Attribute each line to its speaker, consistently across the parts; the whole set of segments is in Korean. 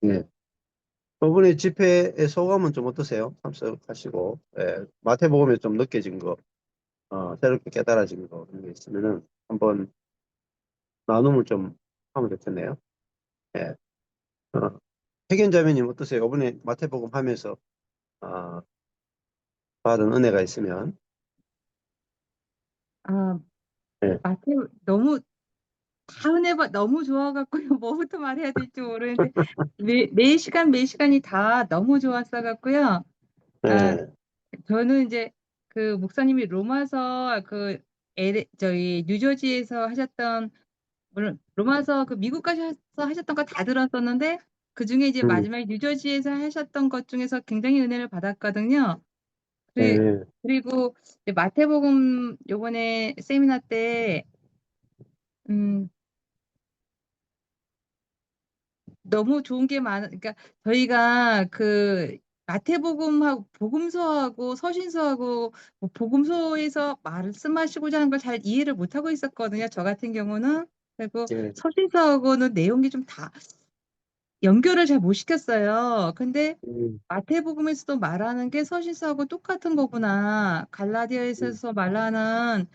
Speaker 1: 네. 저번에 집회의 소감은 좀 어떠세요? 참석하시고, 예, 마태복음에 좀 느껴진 거, 새롭게 깨달아진 거, 그런 게 있으면은 한번 나눔을 좀 하면 좋겠네요. 예. 어, 핵연자매님 어떠세요? 이번에 마태복음 하면서, 아, 받은 은혜가 있으면,
Speaker 2: 아,
Speaker 1: 예,
Speaker 2: 마태 너무 다 은혜가 너무 좋아갖고요. 뭐부터 말해야 될지 모르는데 매 시간 매 시간이 다 너무 좋았어갖고요. 아,
Speaker 1: 예,
Speaker 2: 저는 이제 그 목사님이 로마서 저희 뉴저지에서 하셨던 물론 로마서 그 미국 가셔서 하셨던 거 다 들었었는데 그 중에 이제
Speaker 1: 음,
Speaker 2: 마지막에 뉴저지에서 하셨던 것 중에서 굉장히 은혜를 받았거든요. 그리,
Speaker 1: 예,
Speaker 2: 그리고 이제 마태복음 요번에 세미나 때 음, 너무 좋은 게 그러니까 저희가 그 마태복음하고 복음서하고 서신서하고 뭐 복음서에서 말씀하시고자 하는 걸 잘 이해를 못하고 있었거든요. 저 같은 경우는. 그리고
Speaker 1: 예,
Speaker 2: 서신서하고는 내용이 좀 다 연결을 잘 못 시켰어요. 근데
Speaker 1: 음,
Speaker 2: 마태복음에서도 말하는 게 서신서하고 똑같은 거구나.
Speaker 1: 음,
Speaker 2: 갈라디아에서 말하는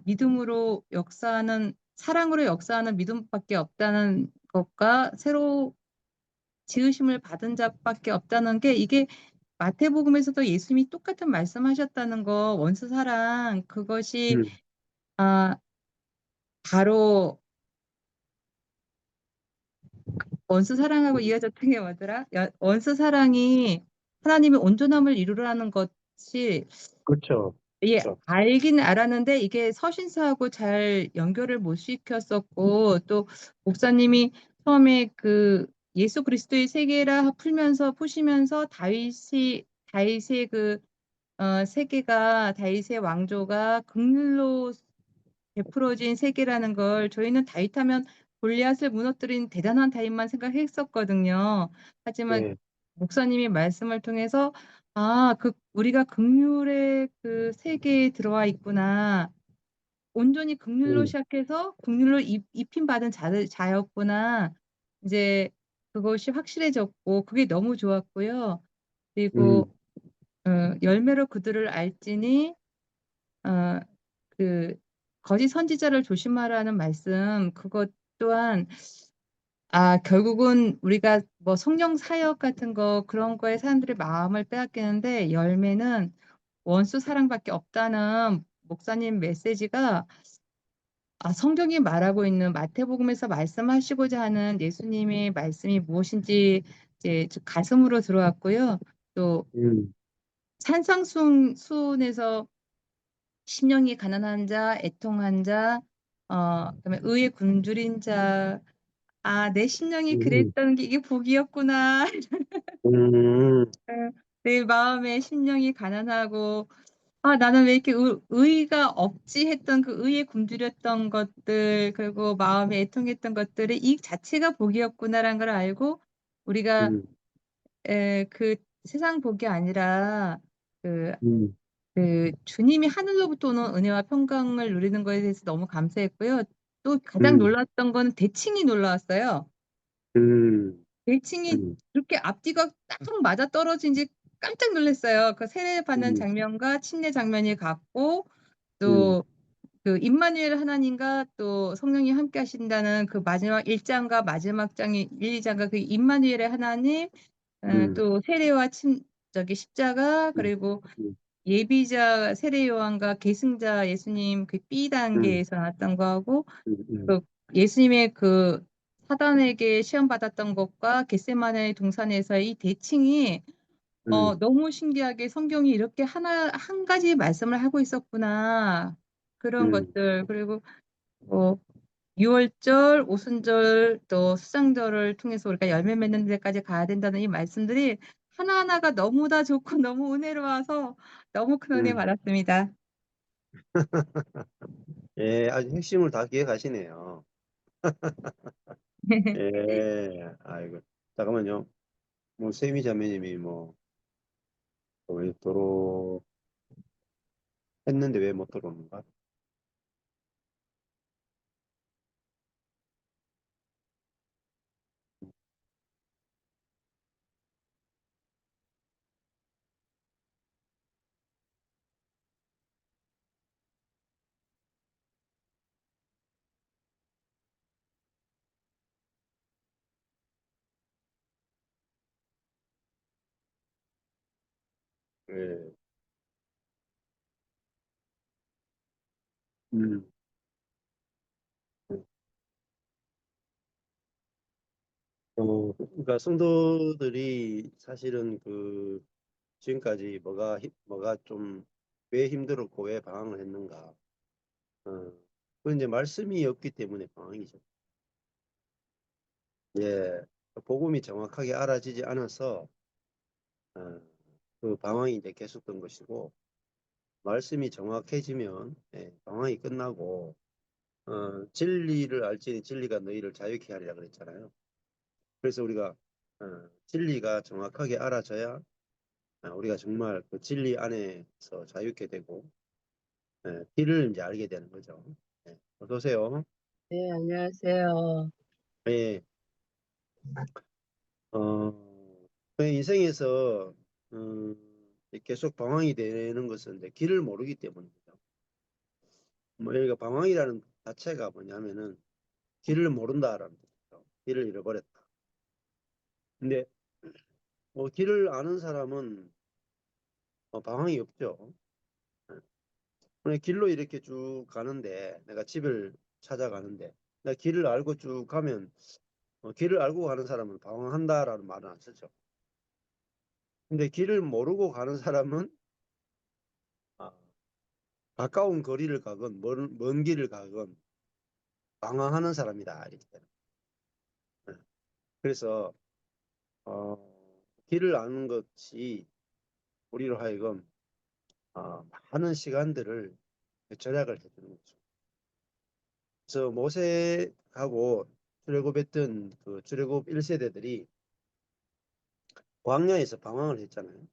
Speaker 2: 믿음으로 역사하는 사랑으로 역사하는 믿음밖에 없다는 것과 새로 지으심을 받은 자밖에 없다는 게 이게 마태복음에서도 예수님이 똑같은 말씀하셨다는 거 원수 사랑 그것이
Speaker 1: 음,
Speaker 2: 아 바로 원수 사랑하고
Speaker 1: 음.
Speaker 2: 이어졌던 게 뭐더라? 원수 사랑이 하나님의 온전함을 이루라는 것이
Speaker 1: 그렇죠.
Speaker 2: 예,
Speaker 1: 그렇죠.
Speaker 2: 알긴 알았는데 이게 서신서하고 잘 연결을 못 시켰었고 또 목사님이 처음에 그 예수 그리스도의 세계라 풀면서 푸시면서 다윗의 세계가 다윗의 왕조가 국률로 베풀어진 세계라는 걸 저희는 다윗하면 골리앗을 무너뜨린 대단한 다윗만 생각했었거든요. 하지만
Speaker 1: 예,
Speaker 2: 목사님이 말씀을 통해서 우리가 극률의 그 세계에 들어와 있구나. 온전히 극률로
Speaker 1: 음,
Speaker 2: 시작해서 극률로 입힌 받은 자였구나. 이제 그것이 확실해졌고 그게 너무 좋았고요. 그리고
Speaker 1: 음,
Speaker 2: 열매로 그들을 알지니 어, 그 거짓 선지자를 조심하라는 말씀 그것 또한 결국은 우리가 뭐 성령 사역 같은 거 그런 거에 사람들의 마음을 빼앗기는데 열매는 원수 사랑밖에 없다는 목사님 메시지가 성경이 말하고 있는 마태복음에서 말씀하시고자 하는 예수님의 말씀이 무엇인지 이제 가슴으로 들어왔고요. 또
Speaker 1: 음,
Speaker 2: 산상수훈에서 심령이 가난한 자, 애통한 자, 그다음에 의에 굶주린 자, 내 심령이
Speaker 1: 음,
Speaker 2: 그랬던 게 이게 복이었구나.
Speaker 1: 음,
Speaker 2: 내 마음에 심령이 가난하고, 나는 왜 이렇게 의가 없지 했던 그 의에 굶주렸던 것들, 그리고 마음에 애통했던 것들이 이 자체가 복이었구나라는 걸 알고, 우리가
Speaker 1: 음,
Speaker 2: 그 세상 복이 아니라 그
Speaker 1: 음,
Speaker 2: 주님이 하늘로부터 오는 은혜와 평강을 누리는 것에 대해서 너무 감사했고요. 또 가장
Speaker 1: 음,
Speaker 2: 놀랐던 거는 대칭이 놀라웠어요.
Speaker 1: 음,
Speaker 2: 대칭이
Speaker 1: 음,
Speaker 2: 그렇게 앞뒤가 딱 맞아 떨어진지 깜짝 놀랐어요. 그 세례받는
Speaker 1: 음,
Speaker 2: 장면과 침례 장면이 같고
Speaker 1: 음,
Speaker 2: 또 그 임마누엘 하나님과 또 성령이 함께 하신다는 그 마지막 1장과 마지막 장이 1, 2장과 그 임마누엘의 하나님
Speaker 1: 음,
Speaker 2: 또 세례와 저기 십자가
Speaker 1: 음,
Speaker 2: 그리고
Speaker 1: 음,
Speaker 2: 예비자 세례 요한과 계승자 예수님 그 B
Speaker 1: 음,
Speaker 2: 단계에서 나왔던 거하고
Speaker 1: 음,
Speaker 2: 그 예수님의 그 사단에게 시험 받았던 것과 겟세마네 동산에서의 이 대칭이
Speaker 1: 음,
Speaker 2: 너무 신기하게 성경이 이렇게 한 가지 말씀을 하고 있었구나. 그런
Speaker 1: 음,
Speaker 2: 것들 그리고 뭐 유월절, 오순절 또 수장절을 통해서 우리가 열매 맺는 데까지 가야 된다는 이 말씀들이 하나하나가 너무 다 좋고 너무 은혜로워서 너무 큰 은혜
Speaker 1: 음.
Speaker 2: 받았습니다.
Speaker 1: 예, 아주 핵심을 다 기억하시네요. 예, 아이고. 잠깐만요. 뭐, 세미 자매님이 뭐, 왜 도로 했는데 왜 못 들어오는가? 예. 음. 그러니까 성도들이 사실은 그 지금까지 뭐가 좀 왜 힘들었고 왜 방황을 했는가. 그건 이제 말씀이 없기 때문에 방황이죠. 예, 복음이 정확하게 알아지지 않아서 어, 그 방황이 이제 계속된 것이고 말씀이 정확해지면 예, 방황이 끝나고 진리를 알지니 진리가 너희를 자유케 하리라 그랬잖아요. 그래서 우리가 진리가 정확하게 알아져야 우리가 정말 그 진리 안에서 자유케 되고 길을 이제 알게 되는 거죠. 어서 오세요.
Speaker 3: 네, 안녕하세요.
Speaker 1: 예, 그 인생에서 계속 방황이 되는 것은 이제 길을 모르기 때문입니다. 뭐 여기가 방황이라는 자체가 뭐냐면은 길을 모른다라는 뜻이죠. 길을 잃어버렸다. 근데 길을 아는 사람은 방황이 없죠. 그냥 길로 이렇게 쭉 가는데 내가 집을 찾아가는데 내가 길을 알고 쭉 가면 길을 알고 가는 사람은 방황한다라는 말은 안 쓰죠. 근데 길을 모르고 가는 사람은 아, 가까운 거리를 가건 먼 길을 가건 방황하는 사람이다 이렇게 되는. 거예요. 그래서 길을 아는 것이 우리로 하여금 많은 시간들을 절약을 해주는 거죠. 그래서 모세하고 출애굽했던 그 출애굽 1세대들이 광야에서 방황을 했잖아요.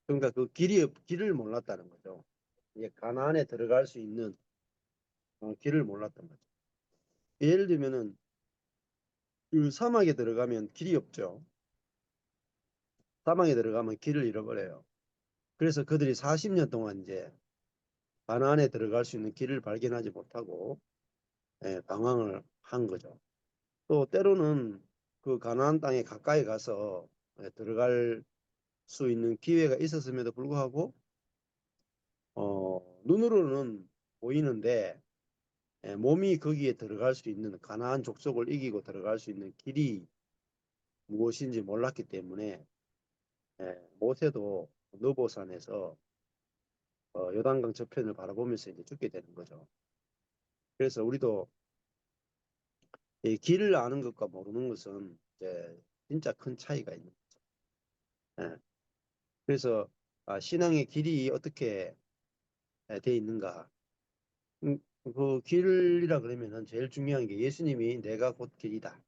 Speaker 1: 그러니까 그 길을 몰랐다는 거죠. 이게 가나안에 들어갈 수 있는 길을 몰랐던 거죠. 예를 들면은 그 사막에 들어가면 길이 없죠. 사막에 들어가면 길을 잃어버려요. 그래서 그들이 40년 동안 이제 가나안에 들어갈 수 있는 길을 발견하지 못하고 방황을 한 거죠. 또 때로는 그 가나안 땅에 가까이 가서 들어갈 수 있는 기회가 있었음에도 불구하고 눈으로는 보이는데 몸이 거기에 들어갈 수 있는 가나안 족속을 이기고 들어갈 수 있는 길이 무엇인지 몰랐기 때문에 모세도 느보산에서 요단강 저편을 바라보면서 이제 죽게 되는 거죠. 그래서 우리도 이 길을 아는 것과 모르는 것은 이제 진짜 큰 차이가 있는 거죠. 예. 그래서 신앙의 길이 어떻게 돼 있는가? 그 길이라 그러면은 제일 중요한 게 예수님이 내가 곧 길이다.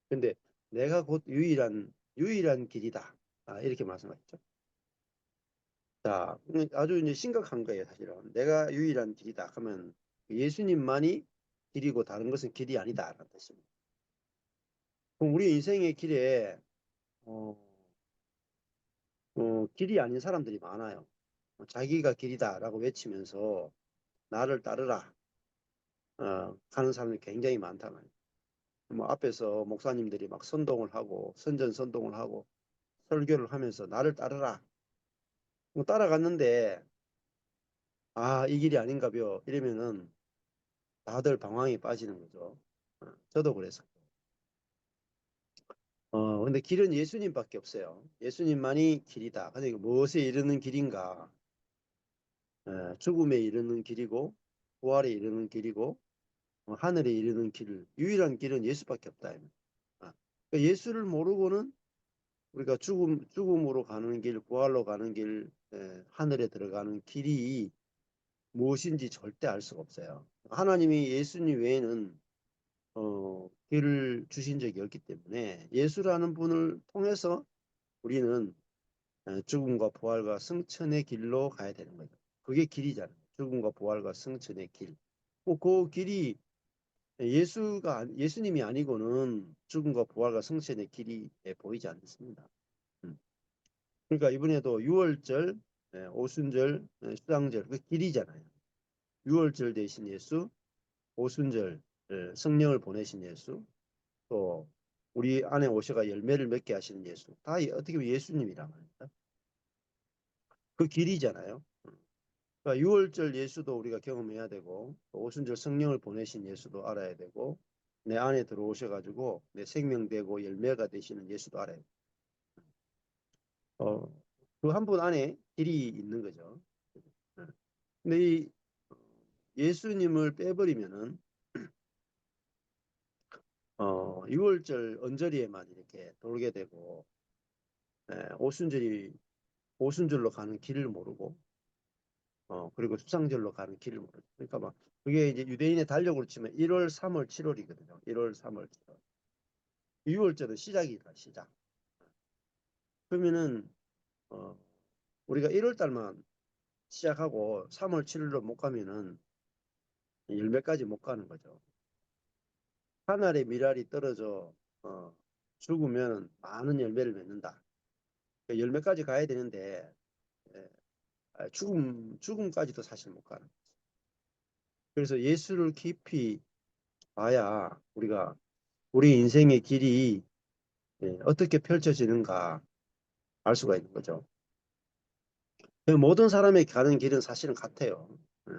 Speaker 1: 근데 내가 곧 유일한 길이다. 이렇게 말씀하셨죠. 자, 아주 이제 심각한 거예요, 사실은. 내가 유일한 길이다. 그러면 예수님만이 길이고 다른 것은 길이 아니다라는 뜻입니다. 그럼 우리 인생의 길에 어, 길이 아닌 사람들이 많아요. 자기가 길이다라고 외치면서 나를 따르라 하는 사람이 굉장히 많다 말이에요. 뭐 앞에서 목사님들이 막 선동을 하고 선전선동을 하고 설교를 하면서 나를 따르라. 뭐 따라갔는데 이 길이 아닌가벼 이러면은 다들 방황에 빠지는 거죠. 저도 그랬어요. 근데 길은 예수님밖에 없어요. 예수님만이 길이다. 근데 이거 무엇에 이르는 길인가? 죽음에 이르는 길이고 부활에 이르는 길이고 하늘에 이르는 길. 유일한 길은 예수밖에 없다. 그러니까 예수를 모르고는 우리가 죽음으로 가는 길, 부활로 가는 길, 하늘에 들어가는 길이 무엇인지 절대 알 수가 없어요. 하나님이 예수님 외에는 길을 주신 적이 없기 때문에 예수라는 분을 통해서 우리는 죽음과 부활과 승천의 길로 가야 되는 거죠. 그게 길이잖아요. 죽음과 부활과 승천의 길. 그 길이 예수님이 아니고는 죽음과 부활과 승천의 길이 보이지 않습니다. 음. 그러니까 이번에도 유월절, 오순절, 수장절 그 길이잖아요. 유월절 대신 예수, 오순절 성령을 보내신 예수, 또 우리 안에 오셔가 열매를 맺게 하시는 예수. 다 어떻게 보면 예수님이란 말입니다. 그 길이잖아요. 그러니까 유월절 예수도 우리가 경험해야 되고 또 오순절 성령을 보내신 예수도 알아야 되고 내 안에 들어오셔가지고 내 생명 되고 열매가 되시는 예수도 알아야 돼요. 그 한 분 안에 길이 있는 거죠. 근데 이 예수님을 빼버리면은 유월절 언저리에만 이렇게 돌게 되고 오순절로 가는 길을 모르고 그리고 수상절로 가는 길을 모르고 그러니까 막 그게 이제 유대인의 달력으로 치면 1월, 3월, 7월이거든요. 1월, 3월, 7월. 유월절은 시작이다, 시작. 그러면은 어, 우리가 1월 달만 시작하고 3월, 7월로 못 가면은 열매까지 못 가는 거죠. 하늘에 미랄이 떨어져 죽으면 많은 열매를 맺는다. 그 열매까지 가야 되는데 예, 죽음까지도 사실 못 가는. 그래서 예수를 깊이 봐야 우리가 우리 인생의 길이 어떻게 펼쳐지는가 알 수가 있는 거죠. 모든 사람의 가는 길은 사실은 같아요. 예.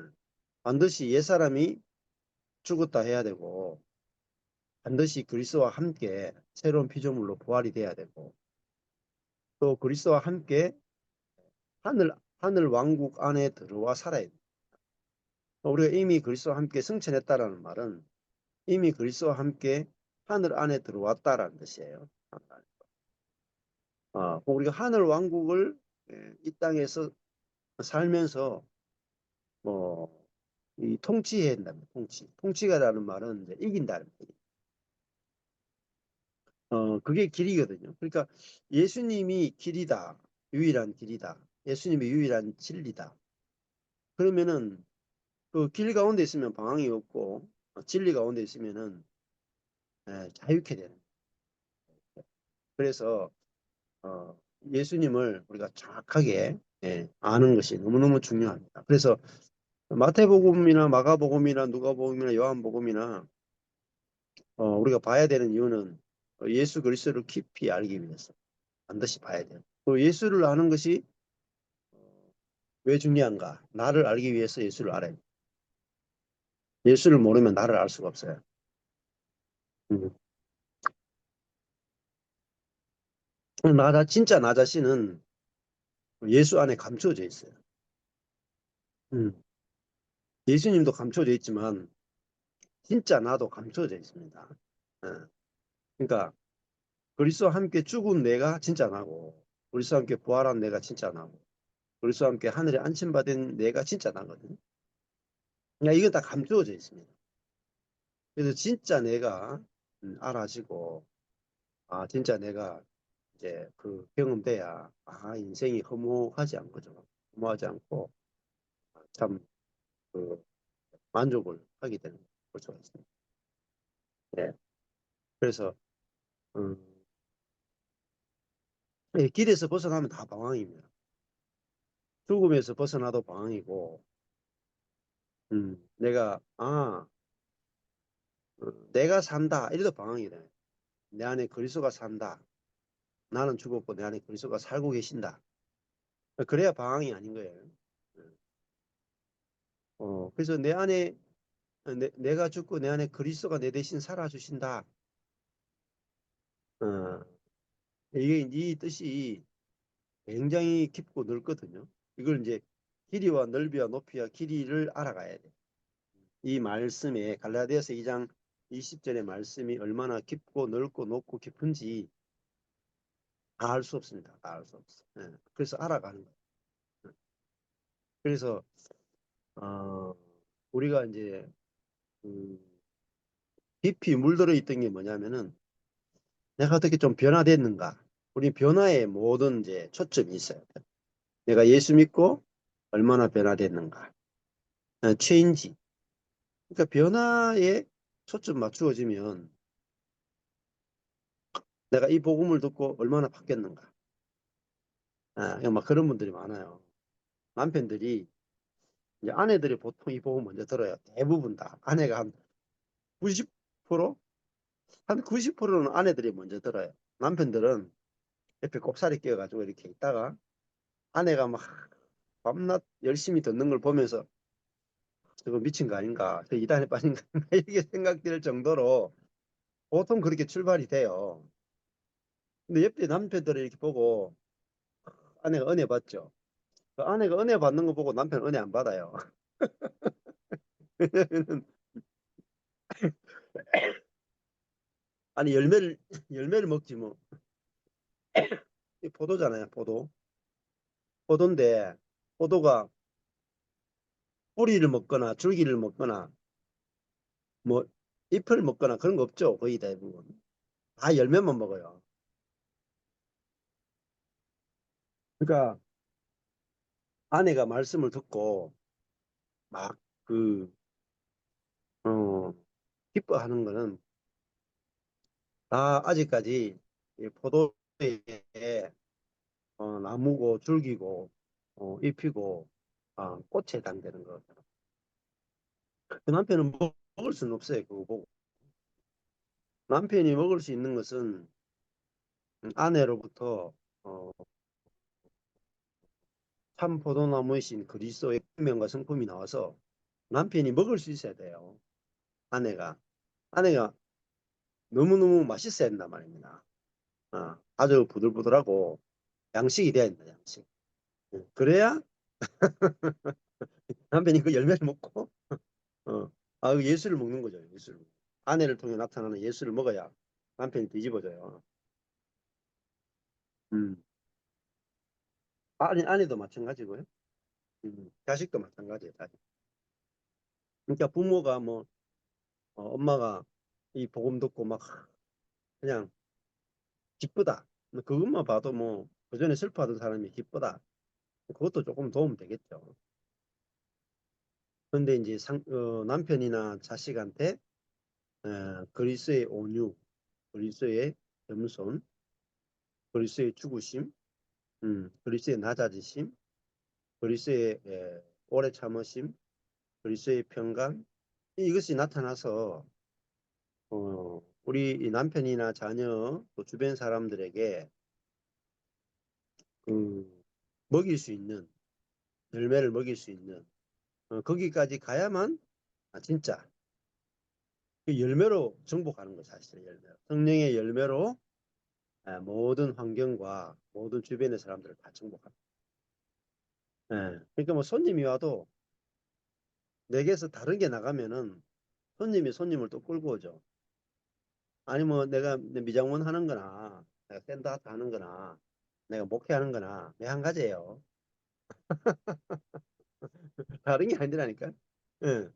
Speaker 1: 반드시 옛사람이 죽었다 해야 되고 반드시 그리스도와 함께 새로운 피조물로 부활이 돼야 되고 또 그리스도와 함께 하늘 왕국 안에 들어와 살아야 돼요. 우리가 이미 그리스도와 함께 승천했다라는 말은 이미 그리스도와 함께 하늘 안에 들어왔다라는 뜻이에요. 우리가 하늘 왕국을 이 땅에서 살면서 뭐 이 통치해야 된다면 통치가라는 말은 이제 이긴다는 얘기. 그게 길이거든요. 그러니까 예수님이 길이다, 유일한 길이다, 예수님이 유일한 진리다. 그러면은 그 길 가운데 있으면 방황이 없고 진리 가운데 있으면은 자유케 되는 거예요. 그래서 예수님을 우리가 정확하게 아는 것이 너무너무 중요합니다. 그래서 마태복음이나 마가복음이나 누가복음이나 요한복음이나 우리가 봐야 되는 이유는 예수 그리스도를 깊이 알기 위해서 반드시 봐야 돼요. 또 예수를 아는 것이 왜 중요한가? 나를 알기 위해서 예수를 알아야 돼요. 예수를 모르면 나를 알 수가 없어요. 음. 진짜 나 자신은 예수 안에 감춰져 있어요. 음. 예수님도 감춰져 있지만 진짜 나도 감춰져 있습니다. 그러니까 그리스도와 함께 죽은 내가 진짜 나고 그리스도와 함께 부활한 내가 진짜 나고 그리스도와 함께 하늘에 안침받은 내가 진짜 나거든요. 그러니까 이건 다 감추어져 있습니다. 그래서 진짜 내가 알아지고 진짜 내가 이제 그 경험돼야 인생이 허무하지 않거죠. 허무하지 않고 참 그 만족을 하게 되는 볼 수가 있습니다. 네. 그래서 음, 길에서 벗어나면 다 방황입니다. 죽음에서 벗어나도 방황이고 내가 산다 이래도 방황이다. 내 안에 그리스도가 산다. 나는 죽었고 내 안에 그리스도가 살고 계신다. 그래야 방황이 아닌 거예요. 그래서 내 안에 내가 죽고 내 안에 그리스도가 내 대신 살아주신다. 어, 이게 이 뜻이 굉장히 깊고 넓거든요. 이걸 이제 길이와 넓이와 높이와 길이를 알아가야 돼. 이 말씀에 갈라디아서 2장 20절의 말씀이 얼마나 깊고 넓고 높고 깊은지 다 알 수 없습니다. 다 알 수 없어. 그래서 알아가는 거예요. 그래서 어, 우리가 이제 그 깊이 물들어 있던 게 뭐냐면은 내가 어떻게 좀 변화됐는가? 우리 변화에 모든 이제 초점이 있어요. 내가 예수 믿고 얼마나 변화됐는가? 체인지. 그러니까 변화에 초점 맞추어지면 내가 이 복음을 듣고 얼마나 바뀌었는가? 막 그런 분들이 많아요. 남편들이 이제 아내들이 보통 이 복음 먼저 들어요. 대부분 다 아내가 한 90%? 한 90%는 아내들이 먼저 들어요. 남편들은 옆에 꼽사리 끼워가지고 이렇게 있다가 아내가 막 밤낮 열심히 듣는 걸 보면서 저거 미친 거 아닌가, 저 이단에 빠진 거 아닌가 이렇게 생각될 정도로 보통 그렇게 출발이 돼요. 근데 옆에 남편들을 이렇게 보고 아내가 은혜 받죠. 그 아내가 은혜 받는 거 보고 남편 은혜 안 받아요. 왜냐면은 아니 열매를 먹지 뭐. 이 포도잖아요, 포도. 포도인데 포도가 뿌리를 먹거나 줄기를 먹거나 뭐 잎을 먹거나 그런 거 없죠. 거의 대부분 다 열매만 먹어요. 그러니까 아내가 말씀을 듣고 막 그, 어, 기뻐하는 거는 다 아직까지 이 포도에 나무고 줄기고 잎이고 꽃에 해당되는 거. 그 남편은 먹을 수는 없어요. 그거 보고. 남편이 먹을 수 있는 것은 아내로부터 어, 참 포도나무이신 그리스도의 생명과 성품이 나와서 남편이 먹을 수 있어야 돼요. 아내가. 아내가 너무너무 맛있어야 된단 말입니다. 아주 부들부들하고 양식이 돼야 된다, 양식. 그래야 남편이 그 열매를 먹고, 그 예수를 먹는 거죠, 예수를. 아내를 통해 나타나는 예수를 먹어야 남편이 뒤집어져요. 음. 아내도 마찬가지고요. 자식도 마찬가지예요, 자식. 그러니까 부모가 뭐, 엄마가 이 복음 듣고 막 그냥 기쁘다. 뭐 그것만 봐도 뭐, 그전에 슬퍼하던 사람이 기쁘다. 그것도 조금 도움 되겠죠. 그런데 이제 남편이나 자식한테 그리스의 온유, 그리스의 겸손, 그리스의 죽으심, 그리스의 낮아지심, 그리스의 오래 참으심, 그리스의 평강, 이것이 나타나서 우리 이 남편이나 자녀 또 주변 사람들에게 그 먹일 수 있는 열매를 먹일 수 있는 거기까지 가야만 진짜 그 열매로 정복하는 거 사실 열매로 성령의 열매로 모든 환경과 모든 주변의 사람들을 다 정복합니다. 그러니까 뭐 손님이 와도 내게서 다른 게 나가면은 손님이 손님을 또 끌고 오죠. 아니 뭐 내가 미장원 하는 거나 내가 샌드아트 하는 거나 내가 목회하는 거나 매 한 가지예요. 다른 게 아니라니까. 예.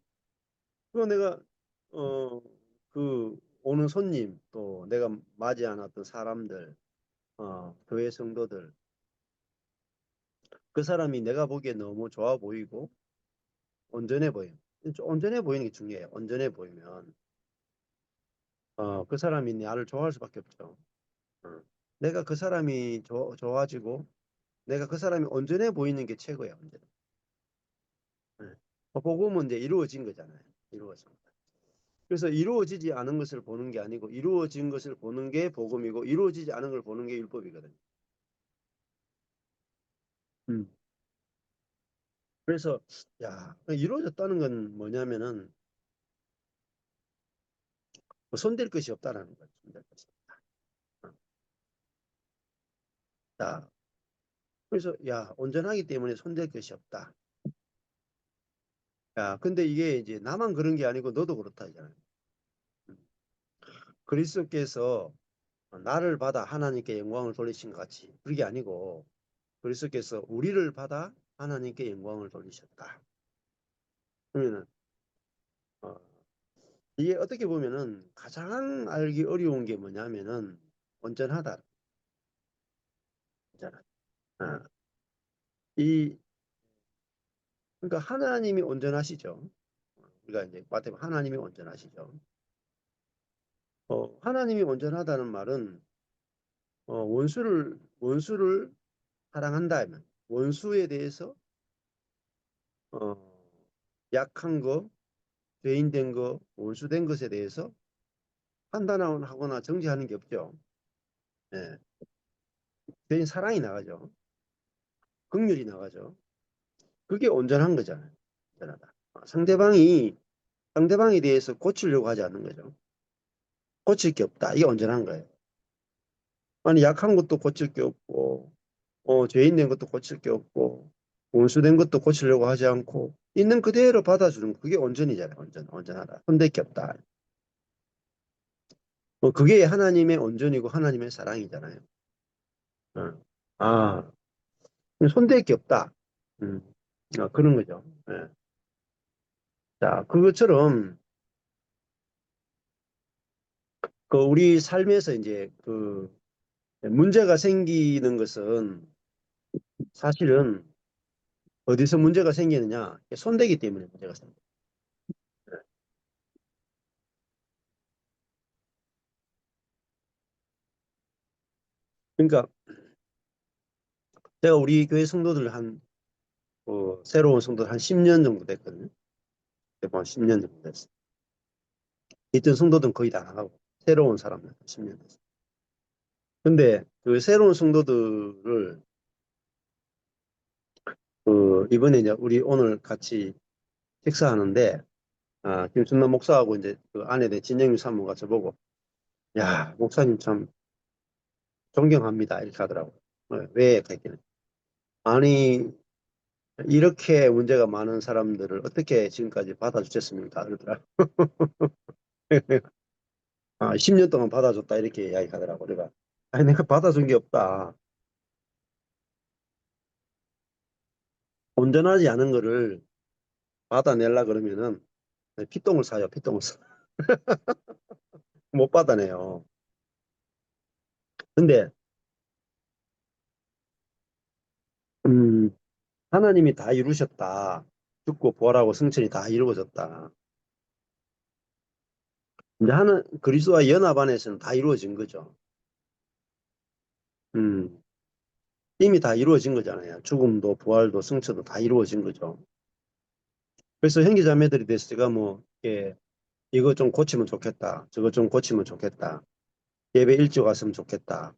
Speaker 1: 그거 내가 어 그 오는 손님 또 내가 맞이 않았던 사람들 교회 성도들 그 사람이 내가 보기에 너무 좋아 보이고 온전해 보임. 온전해 보이는 게 중요해요. 온전해 보이면 그 사람이 나를 좋아할 수밖에 없죠. 어. 내가 그 사람이 좋아지고 내가 그 사람이 온전해 보이는 게 최고야. 언제나. 예. 복음은 이제 이루어진 거잖아요. 이루어진 거. 그래서 이루어지지 않은 것을 보는 게 아니고 이루어진 것을 보는 게 복음이고 이루어지지 않은 걸 보는 게 율법이거든요. 음. 그래서 야 이루어졌다는 건 뭐냐면은 뭐 손댈 것이 없다라는 거죠. 손댈 것이 없다. 어. 자, 그래서 야 온전하기 때문에 손댈 것이 없다. 야 근데 이게 이제 나만 그런 게 아니고 너도 그렇다 이잖아요. 음. 그리스도께서 나를 받아 하나님께 영광을 돌리신 것 같이 그게 아니고 그리스도께서 우리를 받아 하나님께 영광을 돌리셨다. 그러면은 어, 이게 어떻게 보면은 가장 알기 어려운 게 뭐냐면은 온전하다. 온전하다. 어, 이 그러니까 하나님이 온전하시죠. 우리가 이제 마태복음 하나님이 온전하시죠. 하나님이 온전하다는 말은 원수를 사랑한다면 원수에 대해서 어, 약한 거, 죄인된 거, 원수된 것에 대해서 판단하거나 정죄하는 게 없죠. 예. 대신 사랑이 나가죠. 긍휼이 나가죠. 그게 온전한 거잖아요. 온전하다. 상대방에 대해서 고치려고 하지 않는 거죠. 고칠 게 없다. 이게 온전한 거예요. 아니, 약한 것도 고칠 게 없고, 죄인 된 것도 고칠 게 없고, 원수된 것도 고치려고 하지 않고, 있는 그대로 받아주는 거. 그게 온전이잖아요. 온전하다. 손댈 게 없다. 그게 하나님의 온전이고 하나님의 사랑이잖아요. 어. 아, 손댈 게 없다. 음, 그런 거죠. 예. 자, 그것처럼, 우리 삶에서 이제 문제가 생기는 것은 사실은 어디서 문제가 생기느냐? 손대기 때문에 문제가 생겨요. 그러니까 제가 우리 교회 성도들 새로운 성도들 한 10년 정도 됐거든요. 대부분 10년 정도 됐어요. 있던 성도들은 거의 다 나가고, 새로운 사람들 10년 됐어요. 근데 그 새로운 성도들을, 이번에 이제 우리 오늘 같이 식사하는데, 김순남 목사하고 이제 그 아내 된 진영민 사모가 저보고, 야, 목사님 참 존경합니다. 이렇게 하더라고요. 왜? 그랬더니, 아니, 이렇게 문제가 많은 사람들을 어떻게 지금까지 받아주셨습니까? 그러더라고요. 10년 동안 받아줬다. 이렇게 이야기하더라고요. 내가, 아니, 내가 받아준 게 없다. 온전하지 않은 거를 받아내려 그러면은 피똥을 사요. 피똥을 사. 못 받아내요. 근데, 음, 하나님이 다 이루셨다. 죽고 부활하고 승천이 다 이루어졌다. 이제 그리스도와 연합 안에서는 다 이루어진 거죠. 음, 이미 다 이루어진 거잖아요. 죽음도 부활도 승천도 다 이루어진 거죠. 그래서 형제자매들이 돼서 제가 뭐, 이거 좀 고치면 좋겠다. 저거 좀 고치면 좋겠다. 예배 일찍 왔으면 좋겠다.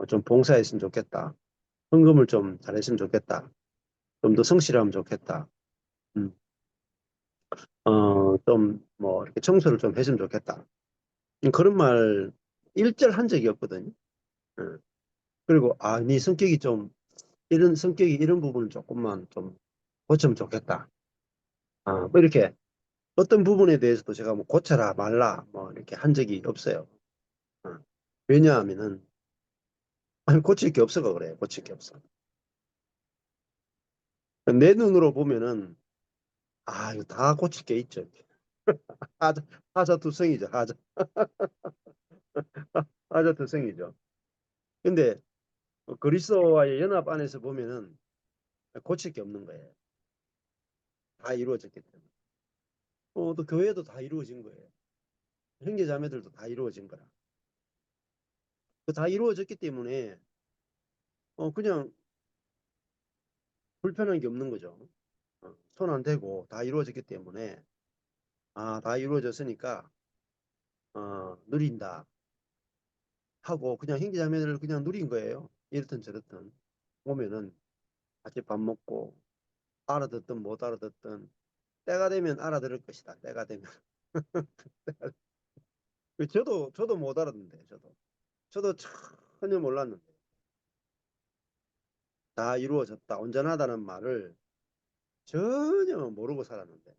Speaker 1: 좀 봉사했으면 좋겠다. 헌금을 좀 잘했으면 좋겠다. 좀 더 성실하면 좋겠다. 음, 좀 뭐 이렇게 청소를 좀 했으면 좋겠다. 그런 말 일절 한 적이 없거든요. 예. 그리고 네 성격이 좀 이런 성격이 이런 부분을 조금만 좀 고치면 좋겠다. 뭐 이렇게 어떤 부분에 대해서도 제가 뭐 고쳐라 말라 뭐 이렇게 한 적이 없어요. 어. 왜냐하면은 아니 고칠 게 없어가 그래요. 고칠 게 없어. 내 눈으로 보면은 이거 다 고칠 게 있죠. 하자 하자투성이죠. 하자투성이죠. 근데 그리스도와의 연합 안에서 보면은 고칠 게 없는 거예요. 다 이루어졌기 때문에. 또 교회도 다 이루어진 거예요. 형제자매들도 다 이루어진 거라. 다 이루어졌기 때문에 그냥 불편한 게 없는 거죠. 손 안 대고 다 이루어졌기 때문에 다 이루어졌으니까 누린다 하고 그냥 형제자매들을 그냥 누린 거예요. 이렇든 저렇든 오면은 같이 밥 먹고 알아듣든 못 알아듣든 때가 되면 알아들을 것이다. 때가 되면 저도 못 알아듣는데 저도 전혀 몰랐는데 다 이루어졌다 온전하다는 말을 전혀 모르고 살았는데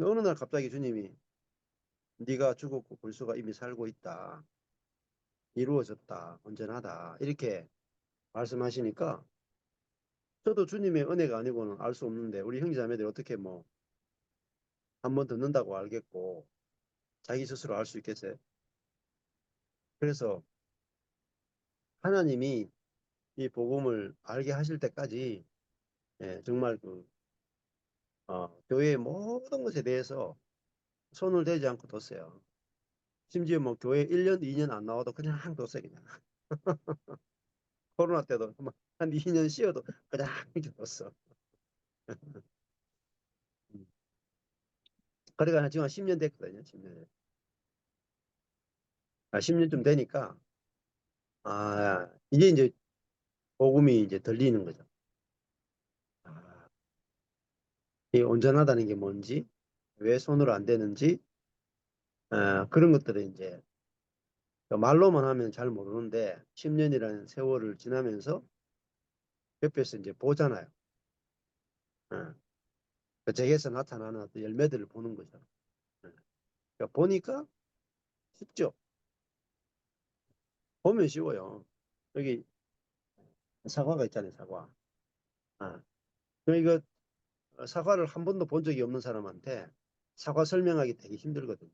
Speaker 1: 어느 날 갑자기 주님이 네가 죽었고 불수가 이미 살고 있다. 이루어졌다. 온전하다. 이렇게 말씀하시니까 저도 주님의 은혜가 아니고는 알 수 없는데 우리 형제자매들이 어떻게 뭐 한 번 듣는다고 알겠고 자기 스스로 알 수 있겠어요. 그래서 하나님이 이 복음을 알게 하실 때까지 정말 교회의 모든 것에 대해서 손을 대지 않고 뒀어요. 심지어 뭐 교회 1년, 2년 안 나와도 그냥 뒀어요. 그냥. 코로나 때도 한 2년 쉬어도 그냥 이렇게 뒀어. 그래가 지금 한 10년 됐거든요. 10년. 10년쯤 되니까 이제 복음이 이제 들리는 거죠. 아, 이 온전하다는 게 뭔지, 왜 손으로 안 되는지, 그런 것들을 이제 말로만 하면 잘 모르는데 10년이라는 세월을 지나면서 옆에서 이제 보잖아요. 어, 그 책에서 나타나는 어떤 열매들을 보는 거죠. 그러니까 보니까 쉽죠. 보면 쉬워요. 여기 사과가 있잖아요, 사과. 아, 이거 사과를 한 번도 본 적이 없는 사람한테 사과 설명하기 되게 힘들거든요.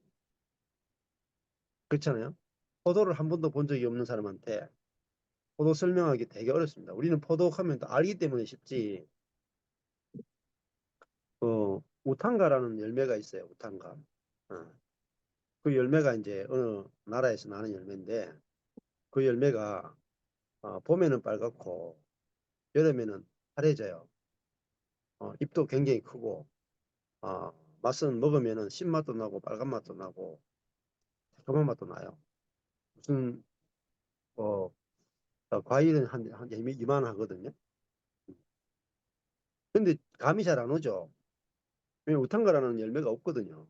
Speaker 1: 그렇잖아요. 포도를 한 번도 본 적이 없는 사람한테 포도 설명하기 되게 어렵습니다. 우리는 포도 하면 또 알기 때문에 쉽지. 우탄가라는 열매가 있어요. 우탄가. 어, 그 열매가 이제 어느 나라에서 나는 열매인데 그 열매가 봄에는 빨갛고 여름에는 파래져요. 잎도 굉장히 크고 어, 맛은 먹으면은 신맛도 나고 빨간 맛도 나고 새콤한 맛도 나요. 무슨 과일은 한 이만하거든요. 근데 감이 잘 안 오죠. 왜 우탄가라는 열매가 없거든요.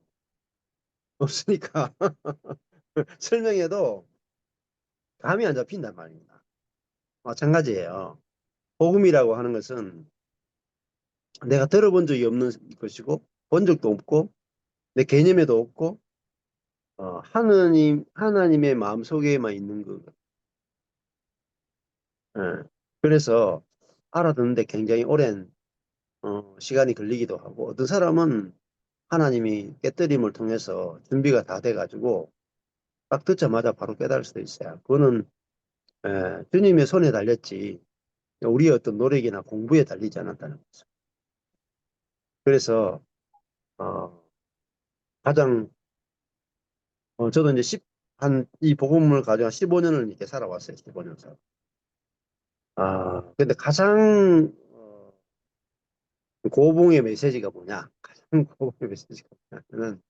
Speaker 1: 없으니까 설명해도 감이 안 잡힌단 말입니다. 마찬가지예요. 복음이라고 하는 것은 내가 들어본 적이 없는 것이고 본 적도 없고 내 개념에도 없고 하나님의 마음속에만 있는 거. 예. 그래서 알아듣는데 굉장히 오랜 시간이 걸리기도 하고 어떤 사람은 하나님이 깨뜨림을 통해서 준비가 다 돼가지고 딱 듣자마자 바로 깨달을 수도 있어요. 그거는 주님의 손에 달렸지 우리의 어떤 노력이나 공부에 달리지 않았다는 거죠. 그래서 어, 가장 저도 이제 이 복음을 가지고 한 15년을 이렇게 살아왔어요. 15년 살. 근데 가장 고봉의 메시지가 뭐냐? 가장 고봉의 메시지가 뭐냐면은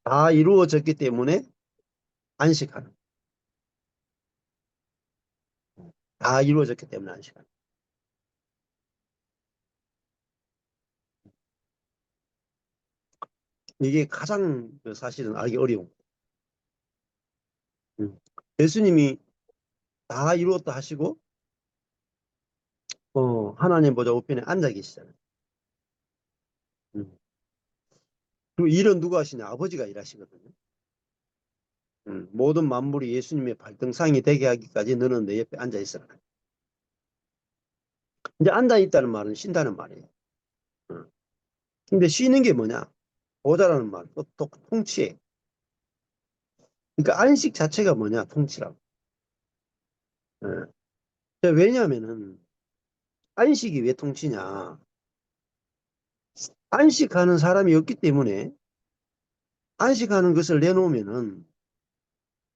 Speaker 1: 다 이루어졌기 때문에 안식하는. 다 이루어졌기 때문에 안식하는. 이게 가장 사실은 알기 어려운 거예요. 음. 예수님이 다 이루었다 하시고 하나님 보좌 우편에 앉아 계시잖아요. 음. 그리고 일은 누가 하시냐? 아버지가 일하시거든요. 모든 만물이 예수님의 발등상이 되게 하기까지 너는 내 옆에 앉아 있어라. 이제 앉아 있다는 말은 쉰다는 말이에요. 음. 근데 쉬는 게 뭐냐? 보좌라는 말, 또 통치해. 그러니까 안식 자체가 뭐냐? 통치라고. 왜냐하면은 안식이 왜 통치냐? 안식하는 사람이 없기 때문에 안식하는 것을 내놓으면은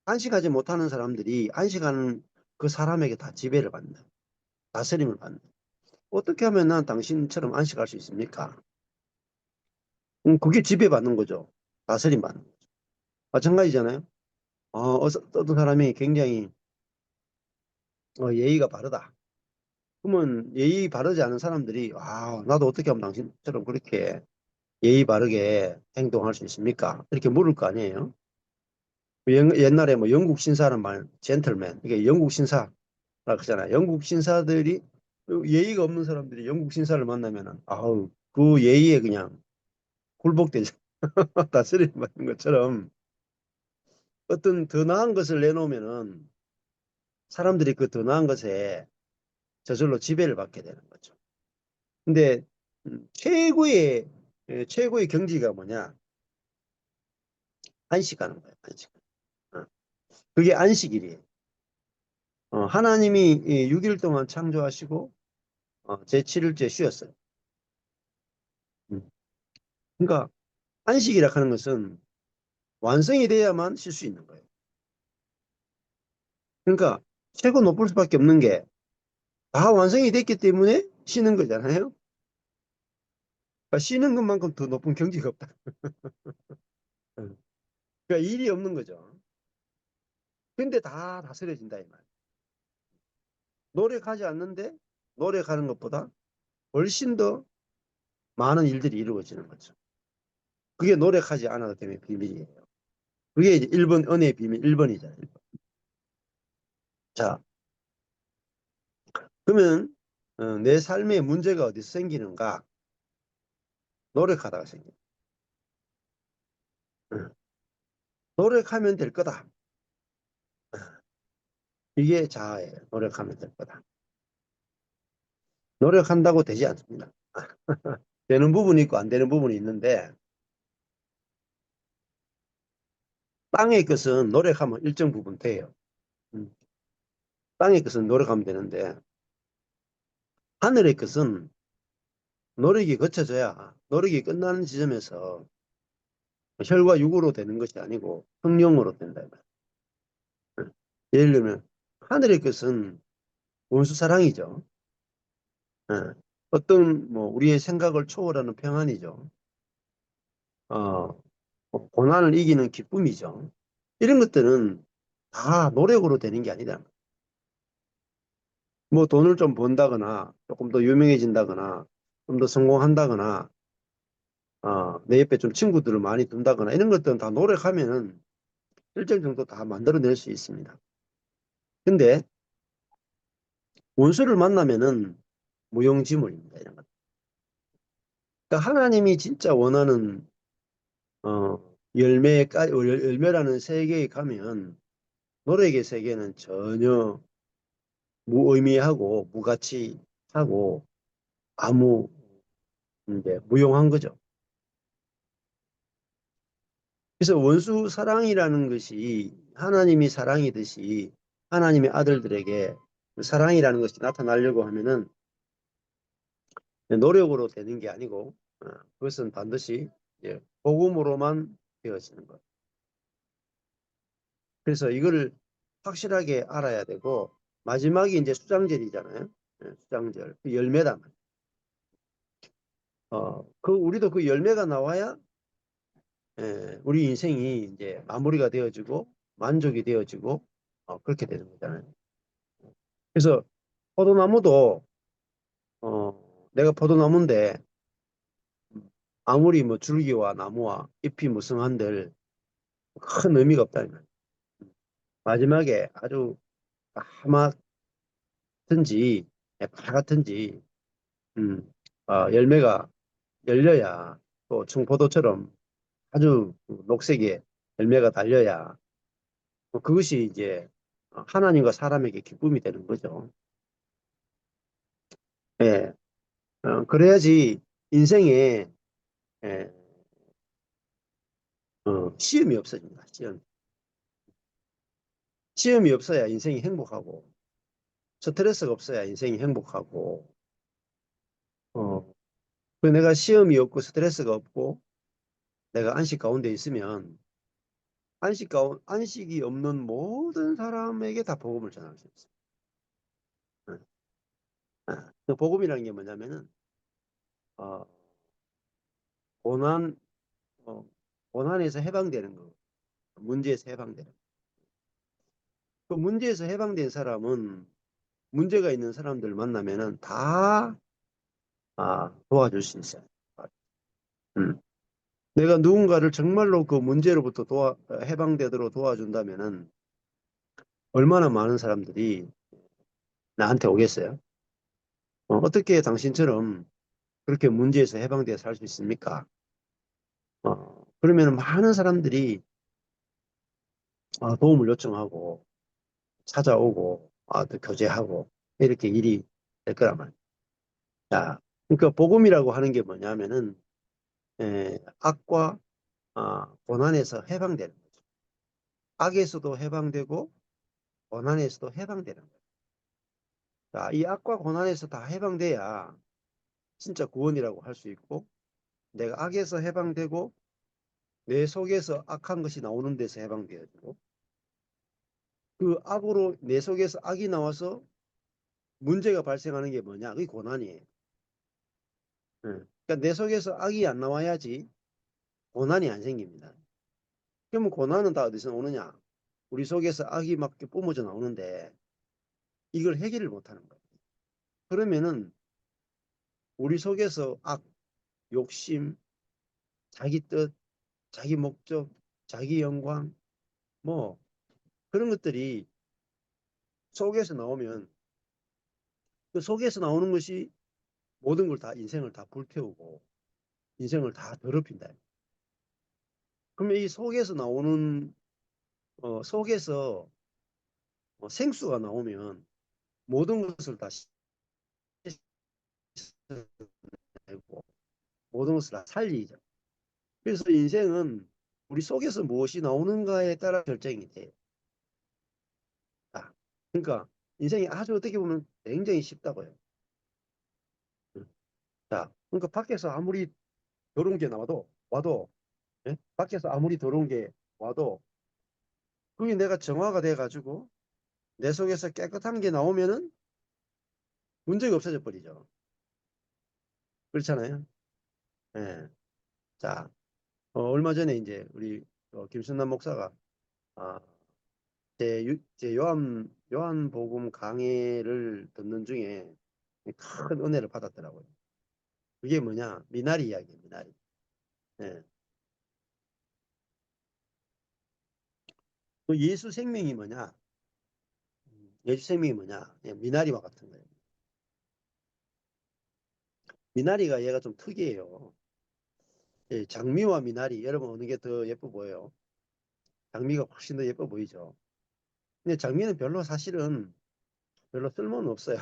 Speaker 1: 안식하지 못하는 사람들이 안식하는 그 사람에게 다 지배를 받는다. 다스림을 받는다. 어떻게 하면 난 당신처럼 안식할 수 있습니까? 그게 지배받는 거죠. 다스림 받는 거죠. 마찬가지잖아요. 어떤 사람이 굉장히 예의가 바르다. 그러면 예의 바르지 않은 사람들이 나도 어떻게 하면 당신처럼 그렇게 예의 바르게 행동할 수 있습니까? 이렇게 물을 거 아니에요. 옛날에 뭐 영국 신사는 말 젠틀맨 이게 영국 신사라 그러잖아요. 영국 신사들이 예의가 없는 사람들이 영국 신사를 만나면은 그 예의에 그냥 굴복되죠. 다스림 받는 것처럼 어떤 더 나은 것을 내놓으면은 사람들이 그 더 나은 것에 저절로 지배를 받게 되는 거죠. 근데 최고의 경지가 뭐냐? 안식하는 거예요. 안식. 어, 그게 안식일이에요. 하나님이 6일 동안 창조하시고 제7일째 쉬었어요. 음. 그러니까 안식이라 하는 것은 완성이 돼야만 쉴 수 있는 거예요. 그러니까 최고 높을 수밖에 없는 게 다 완성이 됐기 때문에 쉬는 거잖아요. 그러니까 쉬는 것만큼 더 높은 경지가 없다. 음. 그러니까 일이 없는 거죠. 근데 다 다스려진다 이 말. 노력하지 않는데 노력하는 것보다 훨씬 더 많은 일들이 이루어지는 거죠. 그게 노력하지 않아도 되는 비밀이에요. 그게 이제 1번 은혜의 비밀 1번이잖아요. 1번. 자, 그러면 내 삶에 문제가 어디서 생기는가? 노력하다가 생겨요. 노력하면 될 거다. 이게 자아예요. 노력하면 될 거다. 노력한다고 되지 않습니다. 되는 부분이 있고 안 되는 부분이 있는데 땅의 것은 노력하면 일정 부분 돼요. 음, 땅의 것은 노력하면 되는데 하늘의 것은 노력이 거쳐져야 노력이 끝나는 지점에서 혈과 육으로 되는 것이 아니고 성령으로 된다. 예를 들면 하늘의 것은 원수 사랑이죠. 예. 어떤 뭐 우리의 생각을 초월하는 평안이죠. 어, 고난을 이기는 기쁨이죠. 이런 것들은 다 노력으로 되는 게 아니다. 뭐 돈을 좀 번다거나 조금 더 유명해진다거나 좀 더 성공한다거나 내 옆에 좀 친구들을 많이 둔다거나 이런 것들은 다 노력하면은 일정 정도 다 만들어낼 수 있습니다. 근데 원수를 만나면은 무용지물입니다. 이런 것. 그러니까 하나님이 진짜 원하는 어, 열매라는 세계에 가면 노력의 세계는 전혀 무의미하고 무가치하고 아무 이제 무용한 거죠. 그래서 원수 사랑이라는 것이 하나님이 사랑이듯이 하나님의 아들들에게 사랑이라는 것이 나타나려고 하면은 노력으로 되는 게 아니고 그것은 반드시 이제 복음으로만 되어지는 것. 그래서 이거를 확실하게 알아야 되고 마지막이 이제 수장절이잖아요. 수장절 그 열매다. 그 우리도 그 열매가 나와야 우리 인생이 이제 마무리가 되어지고 만족이 되어지고 그렇게 되는 거잖아요. 그래서 포도나무도 내가 포도나무인데 아무리 뭐 줄기와 나무와 잎이 무성한들 큰 의미가 없다. 이 말이에요. 마지막에 아주 하얗든지 파랗든지 열매가 열려야 또 청포도처럼 아주 녹색의 열매가 달려야 그것이 이제 하나님과 사람에게 기쁨이 되는 거죠. 예, 그래야지 인생에 예, 시험이 없어집니다. 시험이 없어야 인생이 행복하고 스트레스가 없어야 인생이 행복하고 어, 내가 시험이 없고 스트레스가 없고 내가 안식 가운데 있으면 안식이 없는 모든 사람에게 다 복음을 전할 수 있어요. 예. 그 복음이라는 게 뭐냐면은 어, 고난 어, 고난에서 해방되는 거, 문제에서 해방되는 거. 그 문제에서 해방된 사람은 문제가 있는 사람들 만나면은 다 도와줄 수 있어요. 음. 내가 누군가를 정말로 그 문제로부터 해방되도록 도와준다면은 얼마나 많은 사람들이 나한테 오겠어요? 어떻게 당신처럼 그렇게 문제에서 해방되어 살 수 있습니까? 그러면 많은 사람들이 도움을 요청하고 찾아오고 또 교제하고 이렇게 일이 될 거란 말이에요. 자, 그러니까 복음이라고 하는 게 뭐냐면은 악과 고난에서 해방되는 거죠. 악에서도 해방되고 고난에서도 해방되는 거예요. 자, 이 악과 고난에서 다 해방돼야 진짜 구원이라고 할 수 있고 내가 악에서 해방되고 내 속에서 악한 것이 나오는 데서 해방되어지고 그 악으로 내 속에서 악이 나와서 문제가 발생하는 게 뭐냐? 그게 고난이에요. 그러니까 내 속에서 악이 안 나와야지 고난이 안 생깁니다. 그러면 고난은 다 어디서 오느냐? 우리 속에서 악이 막 뿜어져 나오는데 이걸 해결을 못하는 거예요. 그러면은 우리 속에서 악, 욕심, 자기 뜻, 자기 목적, 자기 영광, 뭐 그런 것들이 속에서 나오면 그 속에서 나오는 것이 모든 걸 다 인생을 다 불태우고 인생을 다 더럽힌다. 그러면 이 속에서 나오는 속에서 생수가 나오면 모든 것을 다 씻어내고 모든 것을 다 살리죠. 그래서 인생은 우리 속에서 무엇이 나오는가에 따라 결정이 돼요. 아, 그러니까 인생이 아주 어떻게 보면 굉장히 쉽다고요. 자, 그러니까 밖에서 아무리 더러운 게 나와도 와도 예? 밖에서 아무리 더러운 게 와도 그게 내가 정화가 돼 가지고 내 속에서 깨끗한 게 나오면은 문제가 없어져 버리죠. 그렇잖아요. 예. 자, 얼마 전에 이제 우리 김순남 목사가 아, 제 요한복음 강해를 듣는 중에 큰 은혜를 받았더라고요. 그게 뭐냐? 미나리 이야기예요, 미나리. 예. 그 예수 생명이 뭐냐? 예수 생명이 뭐냐? 예, 미나리와 같은 거예요. 미나리가 얘가 좀 특이해요. 예, 장미와 미나리, 여러분 어느 게 더 예뻐 보여요? 장미가 훨씬 더 예뻐 보이죠? 근데 장미는 별로 사실은 별로 쓸모는 없어요.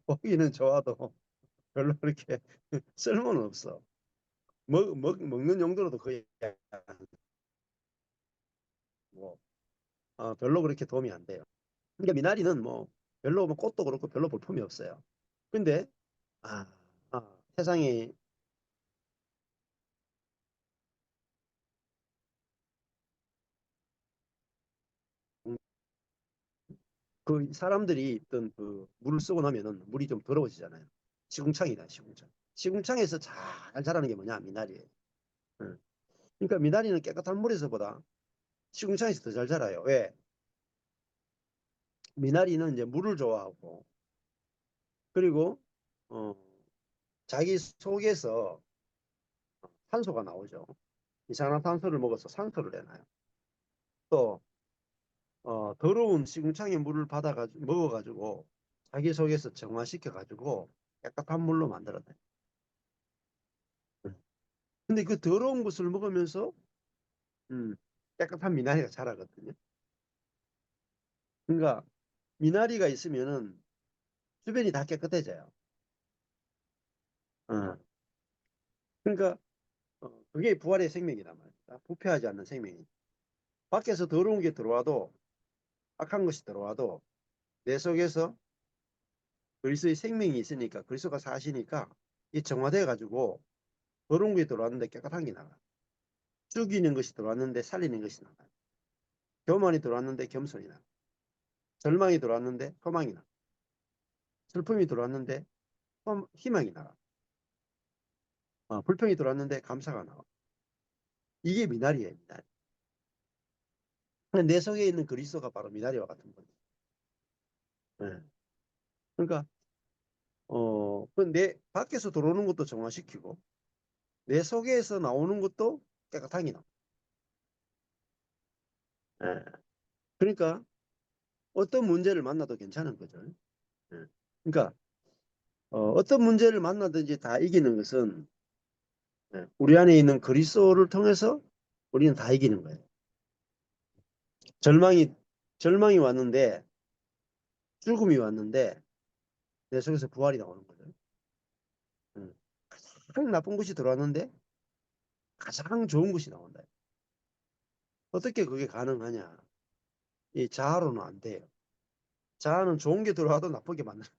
Speaker 1: 보기는 좋아도 별로 그렇게 쓸모는 없어. 먹는 용도로도 거의 뭐, 별로 그렇게 도움이 안 돼요. 그러니까 미나리는 뭐 별로 뭐 꽃도 그렇고 별로 볼품이 없어요. 근데 아, 세상에 그 사람들이 어떤 그 물을 쓰고 나면은 물이 좀 더러워지잖아요. 시궁창이다, 시궁창. 시궁창에서 잘 자라는 게 뭐냐, 미나리예요. 응. 그러니까 미나리는 깨끗한 물에서보다 시궁창에서 더 잘 자라요. 왜? 미나리는 이제 물을 좋아하고 그리고 어, 자기 속에서 산소가 나오죠. 이산화탄소를 먹어서 산소를 내놔요. 또 더러운 시궁창의 물을 받아가지고 먹어가지고 자기 속에서 정화시켜가지고 깨끗한 물로 만들어내. 근데 그 더러운 것을 먹으면서 음, 깨끗한 미나리가 자라거든요. 그러니까 미나리가 있으면은 주변이 다 깨끗해져요. 어. 그러니까 그게 부활의 생명이란 말이야. 부패하지 않는 생명이. 밖에서 더러운 게 들어와도 악한 것이 들어와도 내 속에서 그리스도의 생명이 있으니까 그리스도가 사시니까 이 정화돼 가지고 더러운 게 들어왔는데 깨끗한 게 나가. 죽이는 것이 들어왔는데 살리는 것이 나가. 교만이 들어왔는데 겸손이 나가. 절망이 들어왔는데 소망이 나가. 슬픔이 들어왔는데 희망이 나가. 불평이 들어왔는데 감사가 나와. 이게 미나리예요, 미나리. 내 속에 있는 그리스도가 바로 미나리와 같은 거죠. 예. 그러니까 내 밖에서 들어오는 것도 정화시키고 내 속에서 나오는 것도 깨끗하게 나와. 예. 그러니까 어떤 문제를 만나도 괜찮은 거죠. 예. 그러니까 어떤 문제를 만나든지 다 이기는 것은 우리 안에 있는 그리스도를 통해서 우리는 다 이기는 거예요. 절망이 절망이 왔는데 죽음이 왔는데 내 속에서 부활이 나오는 거죠. 음. 가장 나쁜 것이 들어왔는데 가장 좋은 것이 나온다. 어떻게 그게 가능하냐? 이 자아로는 안 돼요. 자아는 좋은 게 들어와도 나쁘게 만들어.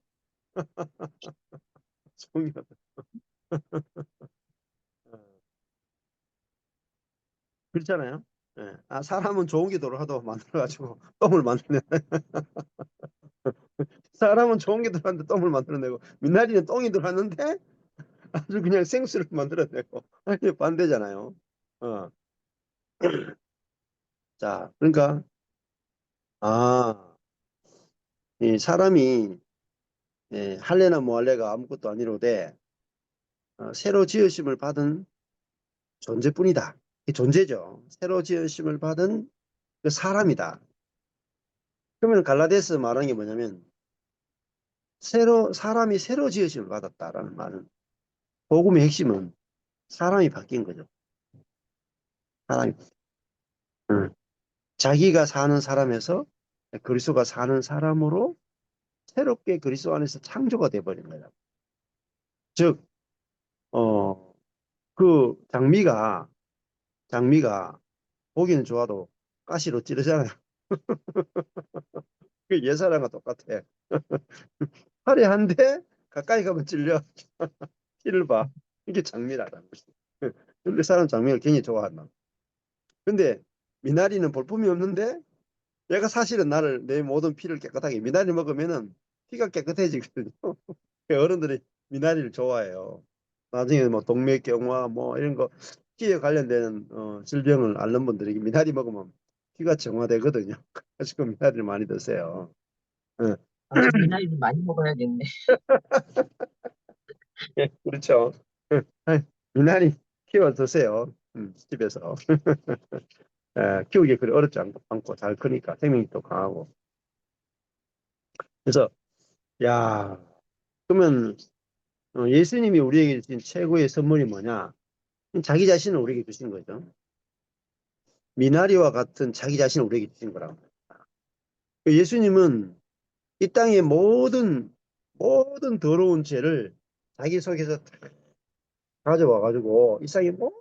Speaker 1: 좋은 게 어, 그렇잖아요. 예. 사람은 좋은 게 들어와도 만들어가지고 똥을 만들어내. 사람은 좋은 게 들어왔는데 똥을 만들어내고 미나리는 똥이 들어왔는데 아주 그냥 생수를 만들어내고 이게 반대잖아요. 어. 자, 그러니까 아, 이 사람이 할래나 뭐할래가 아무것도 아니로되 새로 지으심을 받은 존재뿐이다. 이 존재죠. 새로 지으심을 받은 그 사람이다. 그러면 갈라디아서 말하는 게 뭐냐면 사람이 새로 지으심을 받았다라는 말은 복음의 핵심은 사람이 바뀐 거죠. 사람이. 응. 자기가 사는 사람에서 그리스도가 사는 사람으로 새롭게 그리스도 안에서 창조가 돼버린 거예요. 즉, 어, 그 장미가 보기는 좋아도 가시로 찌르잖아요. 그 옛사람과 똑같아. 화려한데 가까이 가면 찔려. 피를 봐. 이게 장미라는 거지. 근데 사람 장미를 굉장히 좋아한다. 근데 미나리는 볼품이 없는데 얘가 사실은 내 모든 피를 깨끗하게 미나리 먹으면은 피가 깨끗해지거든요. 어른들이 미나리를 좋아해요. 나중에 뭐 동맥경화 뭐 이런 거 피에 관련된 질병을 앓는 분들이 미나리 먹으면 피가 정화되거든요. 그래서 미나리를 많이 드세요. 예.
Speaker 3: 아, 저 미나리를 많이 먹어야겠네.
Speaker 1: 예, 그렇죠. 아이, 미나리 키워 드세요. 집에서. 키우기 그리 어렵지 않고 잘 크니까 생명력도 강하고. 그래서 야, 그러면 예수님이 우리에게 주신 최고의 선물이 뭐냐? 자기 자신을 우리에게 주신 거죠. 미나리와 같은 자기 자신을 우리에게 주신 거라고. 예수님은 이 땅의 모든 더러운 죄를 자기 속에서 다 가져와 가지고 이 땅의 모든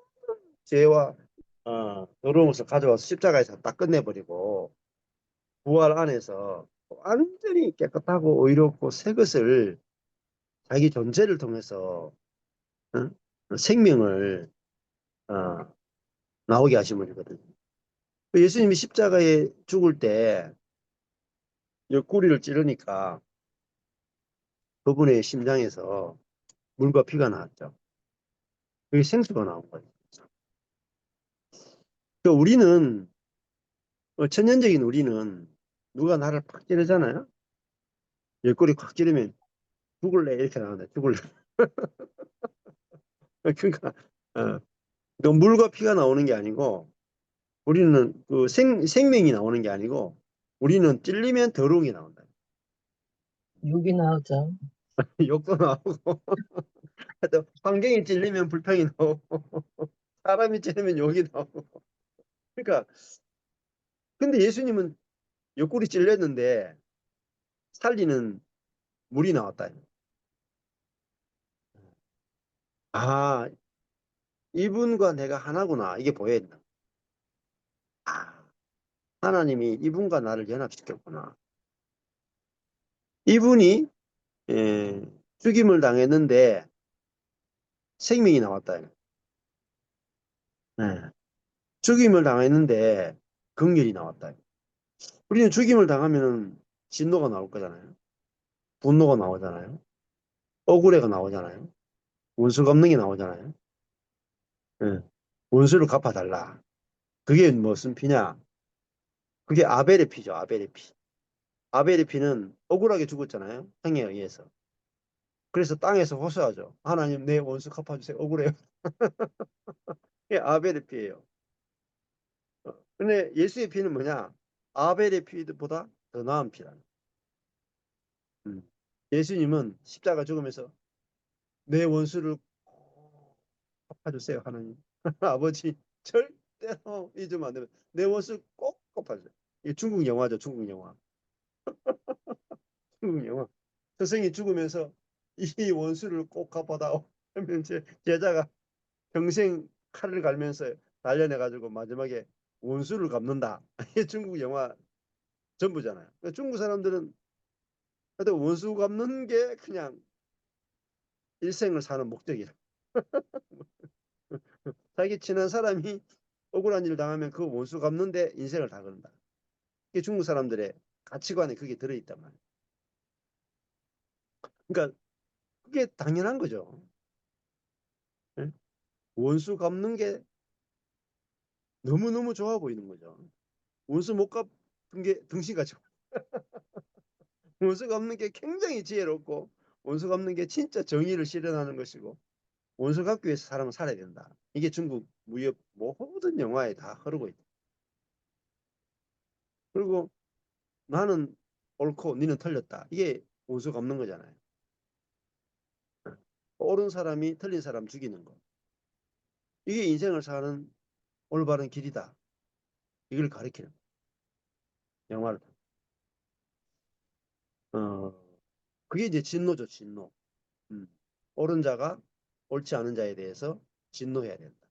Speaker 1: 죄와 더러운 것을 가져와서 십자가에서 딱 끝내버리고 부활 안에서 완전히 깨끗하고 의롭고 새 것을 자기 존재를 통해서 생명을 어, 나오게 하신 분이거든요. 예수님이 십자가에 죽을 때 옆구리를 찌르니까 그분의 심장에서 물과 피가 나왔죠. 그게 생수가 나온 거예요. 우리는 천연적인 우리는 누가 나를 팍 찌르잖아요. 옆구리 콱 찌르면 죽을래 이렇게 나온다. 죽을래. 그러니까 그 물과 피가 나오는 게 아니고 우리는 그 생명이 나오는 게 아니고 우리는 찔리면 더러운 게 나온다.
Speaker 3: 욕이 나오죠.
Speaker 1: 욕도 나오고 또 환경이 찔리면 불평이 나오고 사람이 찔리면 욕이 나오고. 그러니까 근데 예수님은 옆구리 찔렸는데 살리는 물이 나왔다. 아, 이분과 내가 하나구나. 이게 보여야 된다. 아, 하나님이 이분과 나를 연합시켰구나. 이분이 죽임을 당했는데 생명이 나왔다. 네. 죽임을 당했는데 긍휼이 나왔다. 우리는 죽임을 당하면 진노가 나올 거잖아요. 분노가 나오잖아요. 억울해가 나오잖아요. 원수 갚는 게 나오잖아요. 예. 원수를 갚아달라. 그게 무슨 피냐? 그게 아벨의 피죠. 아벨의 피. 아벨의 피는 억울하게 죽었잖아요. 행에 의해서. 그래서 땅에서 호소하죠. 하나님 내 원수 갚아주세요. 억울해요. 그게 아벨의 피예요. 근데 예수의 피는 뭐냐? 아벨의 피보다 더 나은 피라. 예수님은 십자가 죽으면서 내 원수를 갚아주세요, 하나님. 아버지, 절대로 잊으면 안 되면 내 원수 꼭 갚아주세요. 이게 중국 영화죠, 중국 영화. 중국 영화. 스승이 죽으면서 이 원수를 꼭 갚아다오. 그러면 이제 제자가 평생 칼을 갈면서 단련해가지고 마지막에 원수를 갚는다. 이게 중국 영화 전부잖아요. 그러니까 중국 사람들은 하여튼 원수 갚는 게 그냥 일생을 사는 목적이라. 자기 친한 사람이 억울한 일을 당하면 그 원수 갚는데 인생을 다 건다. 이게 중국 사람들의 가치관에 그게 들어있단 말이에요. 그러니까 그게 당연한 거죠. 예? 원수 갚는 게 너무너무 좋아 보이는 거죠. 원수 못 갚은 게 등신같이 원수 갚는 게 굉장히 지혜롭고 원수 갚는 게 진짜 정의를 실현하는 것이고 원수 갚기 위해서 사람은 살아야 된다. 이게 중국 무협 모든 영화에 다 흐르고 있다. 그리고 나는 옳고 니는 틀렸다. 이게 원수 갚는 거잖아요. 옳은 사람이 틀린 사람 죽이는 거. 이게 인생을 사는 올바른 길이다. 이걸 가리키는 영화를. 어, 그게 이제 진노죠, 진노. 음. 옳은 자가 옳지 않은 자에 대해서 진노해야 된다.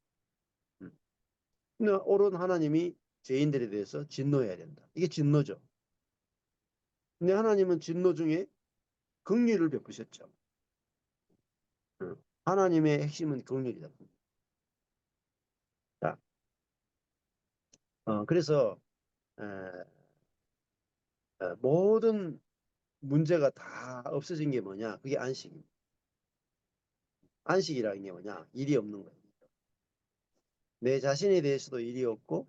Speaker 1: 근데 옳은 하나님이 죄인들에 대해서 진노해야 된다. 이게 진노죠. 근데 하나님은 진노 중에 긍휼을 베푸셨죠. 하나님의 핵심은 긍휼이다. 자, 그래서 에, 모든 문제가 다 없어진 게 뭐냐? 그게 안식입니다. 안식이라는 게 뭐냐? 일이 없는 거예요. 내 자신에 대해서도 일이 없고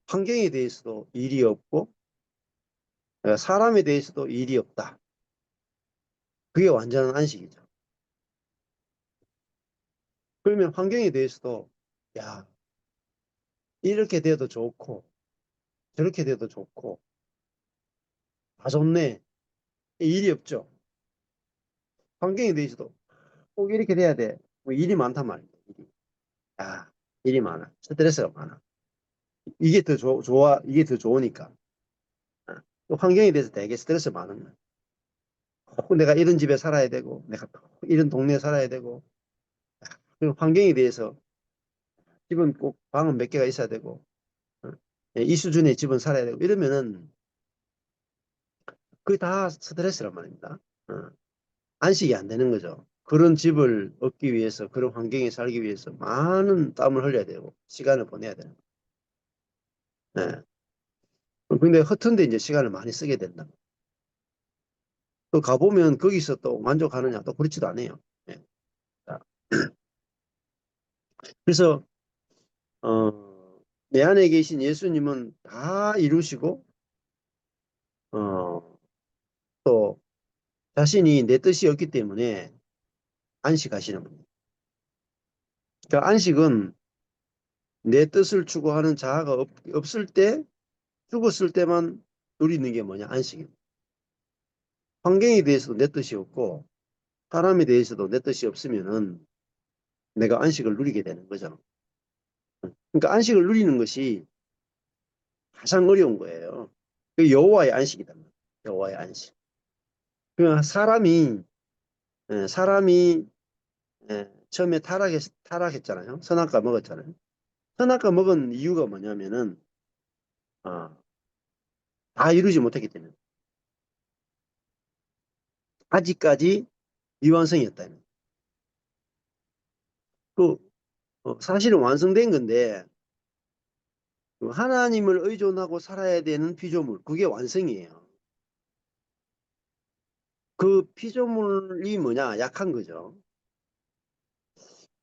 Speaker 1: 환경에 대해서도 일이 없고 사람에 대해서도 일이 없다. 그게 완전한 안식이죠. 그러면 환경에 대해서도 야, 이렇게 돼도 좋고 저렇게 돼도 좋고 다 좋네. 일이 없죠. 환경에 대해서도 꼭 이렇게 돼야 돼. 뭐 일이 많단 말이에요. 야, 일이 많아. 스트레스가 많아. 이게 더 좋아, 이게 더 좋으니까. 또 환경에 대해서 되게 스트레스 많은 거야. 꼭 내가 이런 집에 살아야 되고, 내가 꼭 이런 동네에 살아야 되고, 그리고 환경에 대해서 집은 꼭 방은 몇 개가 있어야 되고, 어, 이 수준의 집은 살아야 되고, 이러면은 그게 다 스트레스란 말입니다. 어, 안식이 안 되는 거죠. 그런 집을 얻기 위해서, 그런 환경에 살기 위해서 많은 땀을 흘려야 되고, 시간을 보내야 되는 거예요. 근데 허튼 데 이제 시간을 많이 쓰게 된다. 또 가보면 거기서 또 만족하느냐? 또 그렇지도 않아요. 예. 자, 그래서, 내 안에 계신 예수님은 다 이루시고, 어, 또 자신이 내 뜻이 없기 때문에 안식하시는 분이에요. 그러니까 안식은 내 뜻을 추구하는 자아가 없을 때, 죽었을 때만 누리는 게 뭐냐? 안식입니다. 환경에 대해서도 내 뜻이 없고, 사람에 대해서도 내 뜻이 없으면은 내가 안식을 누리게 되는 거죠. 그러니까 안식을 누리는 것이 가장 어려운 거예요. 그 여호와의 안식이다. 여호와의 안식. 그 사람이 처음에 타락했잖아요. 선악과 먹었잖아요. 선악과 먹은 이유가 뭐냐면은 어, 다 이루지 못했기 때문에 아직까지 미완성이었다. 그 사실은 완성된 건데 그 하나님을 의존하고 살아야 되는 피조물 그게 완성이에요. 그 피조물이 뭐냐? 약한 거죠.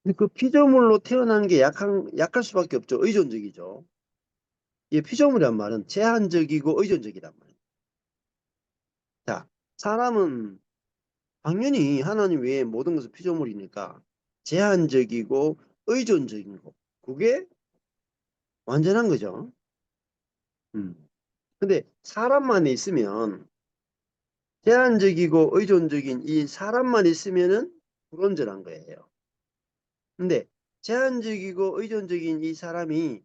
Speaker 1: 근데 그 피조물로 태어난 게 약할 수밖에 없죠. 의존적이죠. 이 피조물이란 말은 제한적이고 의존적이란 말이에요. 자, 사람은 당연히 하나님 외에 모든 것은 피조물이니까 제한적이고 의존적인 거. 그게 완전한 거죠. 음. 근데 사람만 있으면 제한적이고 의존적인 이 사람만 있으면은 불완전한 거예요. 근데 제한적이고 의존적인 이 사람이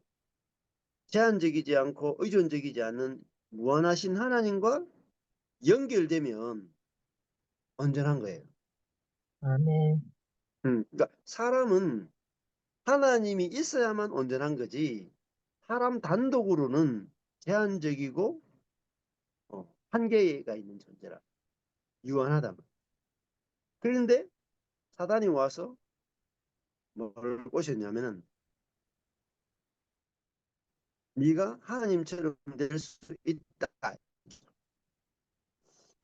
Speaker 1: 제한적이지 않고 의존적이지 않은 무한하신 하나님과 연결되면 온전한 거예요.
Speaker 3: 아멘.
Speaker 1: 그러니까 사람은 하나님이 있어야만 온전한 거지 사람 단독으로는 제한적이고 한계가 있는 존재라 유한하다. 그런데 사단이 와서 뭘 꼬셨냐면은 네가 하나님처럼 될 수 있다.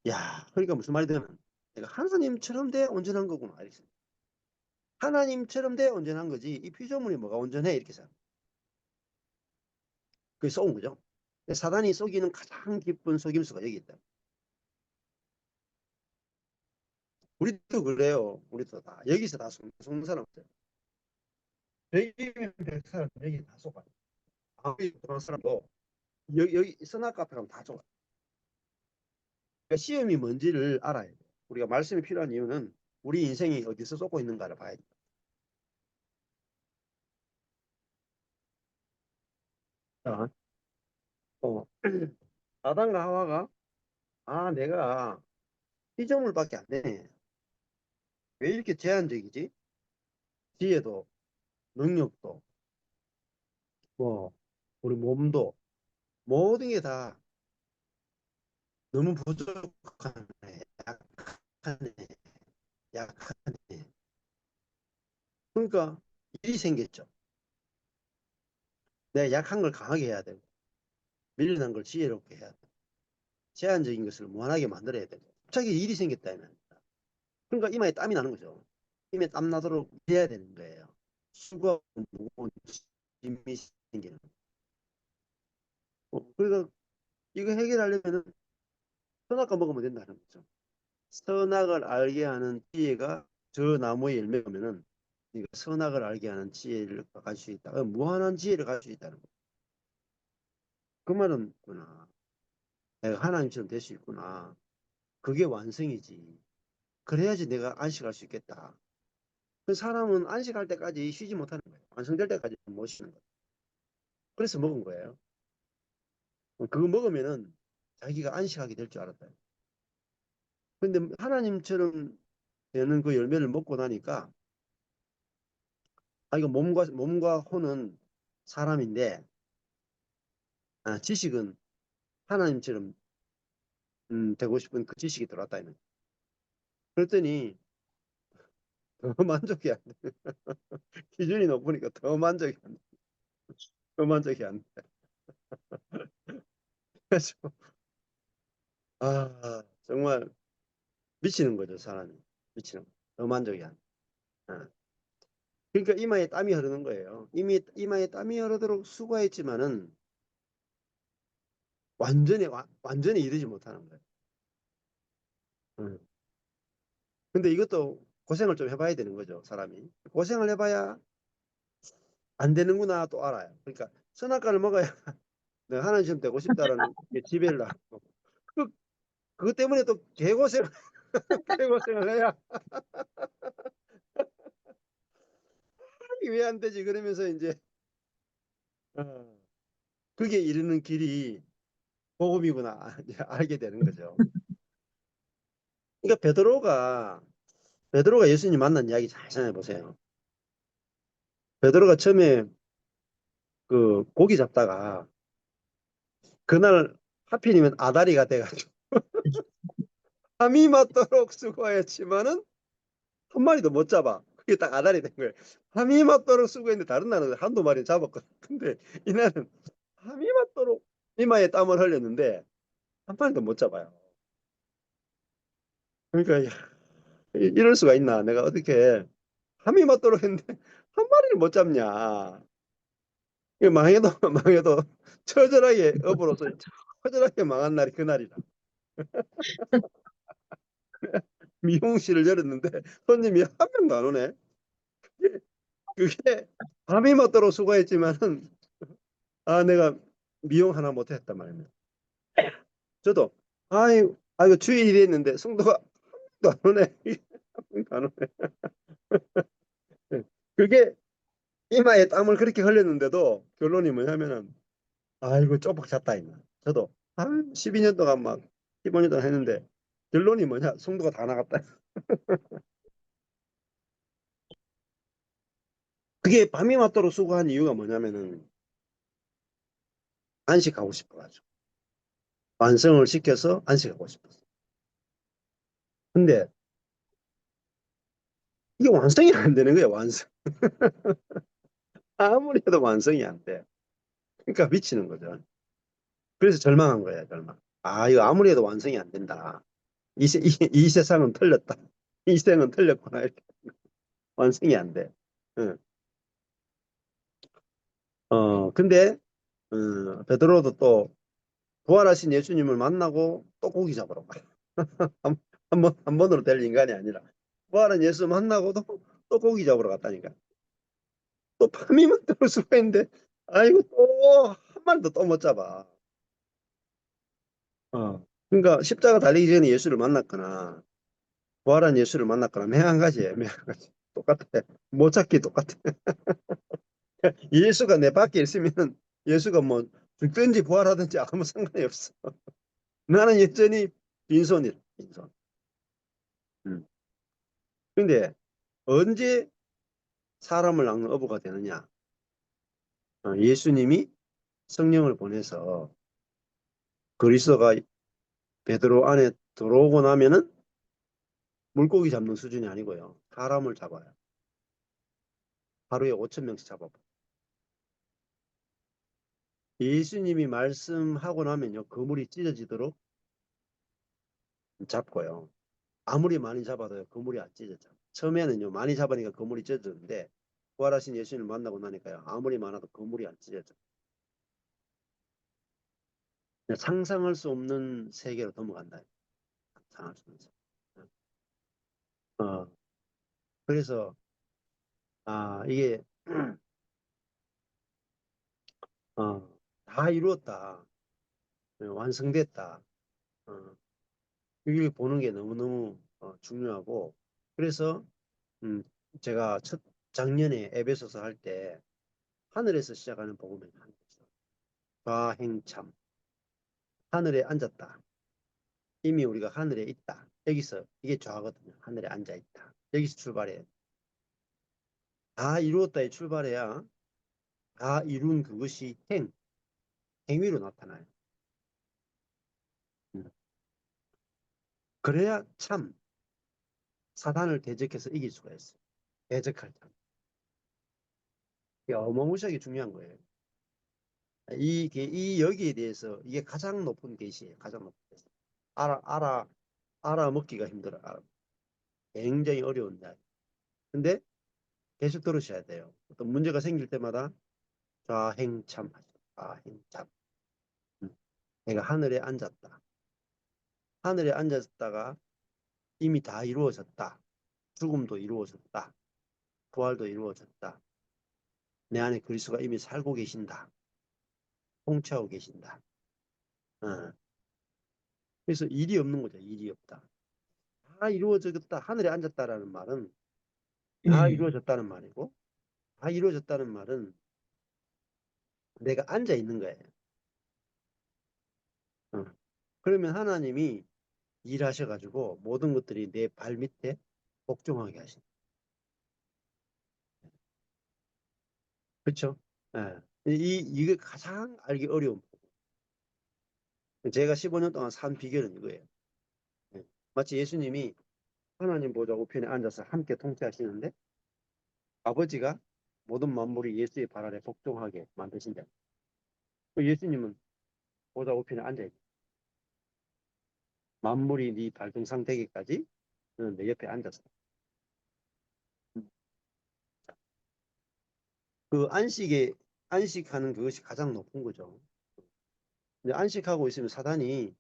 Speaker 1: 야, 그러니까 무슨 말이 되면 내가 하나님처럼 돼 온전한 거구나. 이렇게. 하나님처럼 돼 온전한 거지. 이 피조물이 뭐가 온전해 이렇게 생각. 그게 쏘은 거죠. 사단이 속이는 가장 깊은 속임수가 여기 있다. 우리도 그래요. 우리도 다 여기서 다 속는 사람 없어요. 100이면 100사람 여기 다 속아요. 아무리 그런 사람도 여기 선악 카페 가면 다 속아요. 그러니까 시험이 뭔지를 알아야 돼요. 우리가 말씀이 필요한 이유는 우리 인생이 어디서 쏟고 있는가를 봐야 돼요. 자, 어, 아담과 하와가 내가 피조물밖에 안 되네. 왜 이렇게 제한적이지? 지혜도 능력도 뭐 우리 몸도 모든 게 다 너무 부족하네. 약하네. 약하네. 그러니까 일이 생겼죠. 내가 약한 걸 강하게 해야 되고 미련한 걸 지혜롭게 해야 되고 제한적인 것을 무한하게 만들어야 되고 갑자기 일이 생겼다 이면 그러니까 이마에 땀이 나는 거죠. 이마에 땀 나도록 해야 되는 거예요. 수고 무거운 짐이 생기는. 그러니까 이거 해결하려면 선악과 먹으면 된다는 거죠. 선악을 알게 하는 지혜가 저 나무의 열매면은 네가 선악을 알게 하는 지혜를 가질 수 있다. 무한한 지혜를 가질 수 있다는 거. 그 말은 구나. 내가 하나님처럼 될 수 있구나. 그게 완성이지. 그래야지 내가 안식할 수 있겠다. 그 사람은 안식할 때까지 쉬지 못하는 거예요. 완성될 때까지 못 쉬는 거예요. 그래서 먹은 거예요. 그거 먹으면은 자기가 안식하게 될 줄 알았다. 근데 하나님처럼 되는 그 열매를 먹고 나니까 이거 몸과 혼은 사람인데 지식은 하나님처럼 되고 싶은 그 지식이 들어왔다. 이는. 그랬더니 더 만족이 안 돼. 기준이 높으니까 더 만족이 안 돼. 더 만족이 안 돼. 그래서 정말 미치는 거죠, 사람이. 미치는 거. 더 만족이 안 돼. 그러니까 이마에 땀이 흐르는 거예요. 이미 이마에 땀이 흐르도록 수고했지만은 완전히 이르지 못하는 거예요. 음. 근데 이것도 고생을 좀 해봐야 되는 거죠, 사람이. 고생을 해봐야 안 되는구나 또 알아요. 그러니까 선악과를 먹어야 내가 하나님 되고 싶다라는 게 지배를 하고 그, 그것 때문에 또 개고생, 개고생을 해야 왜 안 되지? 그러면서 이제 어, 그게 이르는 길이 복음이구나 이제 알게 되는 거죠. 그러니까 베드로가 예수님 만난 이야기 잘 생각해 보세요. 베드로가 처음에 그 고기 잡다가 그날 하필이면 아다리가 돼가지고 밤이 맞도록 수고했지만은 한 마리도 못 잡아. 그게 딱 아다리 된 거예요. 밤이 맞도록 수고했는데 다른 날은 한두 마리 잡았거든. 근데 이날은 밤이 맞도록 이마에 땀을 흘렸는데 한 마리도 못 잡아요. 그러니까 이럴 수가 있나? 내가 어떻게 밤이 맞도록 했는데 한 마리를 못 잡냐? 이거 망해도 망해도 처절하게 업으로서 처절하게 망한 날이 그날이라. 미용실을 열었는데 손님이 한 명도 안 오네. 그게 밤이 맞도록 수고했지만은 내가 미용 하나 못했단 말입니다. 저도 이거 주일이 됐는데 성도가 한 명도 안 오네. 한 명도 안 오네. 그게 이마에 땀을 그렇게 흘렸는데도 결론이 뭐냐면은 아이고 쪼박 잤다 이거. 저도 한 12년 동안 막 15년 동안 했는데 결론이 뭐냐? 성도가 다 나갔다. 그게 밤이 맞도록 수고한 이유가 뭐냐면은 안식하고 싶어가지고 완성을 시켜서 안식하고 싶었어. 근데 이게 완성이 안 되는 거야 완성. 아무리 해도 완성이 안 돼. 그러니까 미치는 거죠. 그래서 절망한 거야 절망. 이거 아무리 해도 완성이 안 된다. 이 세상은 틀렸다. 이 생은 틀렸구나. 이렇게 완성이 안 돼. 응. 근데 베드로도 또 부활하신 예수님을 만나고 또 고기 잡으러 가. 한 번으로 될 인간이 아니라 부활한 예수 만나고도 또 고기 잡으러 갔다니까. 또 밤이면 또 수가 있는데 아이고 또 한 마리도 또 못 잡아. 그러니까 십자가 달리기 전에 예수를 만났거나 부활한 예수를 만났거나 매 한 가지예요. 매 한 가지. 똑같아. 못 찾기 똑같아. 예수가 내 밖에 있으면 예수가 뭐 죽든지 부활하든지 아무 상관이 없어. 나는 여전히 빈손이라. 빈손. 음. 근데 언제 사람을 낳는 어부가 되느냐? 예수님이 성령을 보내서 그리스도가 베드로 안에 들어오고 나면은 물고기 잡는 수준이 아니고요. 사람을 잡아요. 하루에 5천 명씩 잡아봐. 예수님이 말씀하고 나면요. 그물이 찢어지도록 잡고요. 아무리 많이 잡아도요. 그물이 안 찢어져. 처음에는요. 많이 잡으니까 그물이 찢어졌는데 부활하신 예수님을 만나고 나니까요. 아무리 많아도 그물이 안 찢어져. 상상할 수 없는 세계로 넘어간다. 상상할 수 없는 세계. 어, 그래서 이게 다 이루었다. 완성됐다. 어, 이걸 보는 게 너무너무 중요하고 그래서 음, 제가 작년에 에베소서 할 때 하늘에서 시작하는 복음이 하늘에서 좌행참 하늘에 앉았다. 이미 우리가 하늘에 있다. 여기서 이게 좌거든요. 하늘에 앉아 있다. 여기서 출발해. 다 이루었다에 출발해야 다 이룬 그것이 행위로 나타나요. 음. 그래야 참 사단을 대적해서 이길 수가 있어요. 대적할 때. 이게 어마무시하게 중요한 거예요. 이 여기에 대해서 이게 가장 높은 계시예요. 가장 높은 계시. 알아먹기가 힘들어. 굉장히 어려운 이야기. 근데 계속 들으셔야 돼요. 어떤 문제가 생길 때마다 좌행참 하죠. 좌행참. 내가 하늘에 앉았다. 하늘에 앉았다가 이미 다 이루어졌다. 죽음도 이루어졌다. 부활도 이루어졌다. 내 안에 그리스도가 이미 살고 계신다. 통치하고 계신다. 어. 그래서 일이 없는 거죠. 일이 없다. 다 이루어졌다. 하늘에 앉았다라는 말은 다 이루어졌다는 말이고 다 이루어졌다는 말은 내가 앉아 있는 거예요. 어. 그러면 하나님이 일하셔가지고 모든 것들이 내 발 밑에 복종하게 하신. 그렇죠? 예. 이게 가장 알기 어려운. 제가 15년 동안 산 비결은 이거예요. 예. 마치 예수님이 하나님 보좌 우편에 앉아서 함께 통치하시는데 아버지가 모든 만물이 예수의 발 아래 복종하게 만드신다. 예수님은 보좌 우편에 앉아 있고 만물이 네 발등상 되기까지 너는 내 옆에 앉았어. 그 안식하는 그것이 가장 높은 거죠. 근데 안식하고 있으면 사단이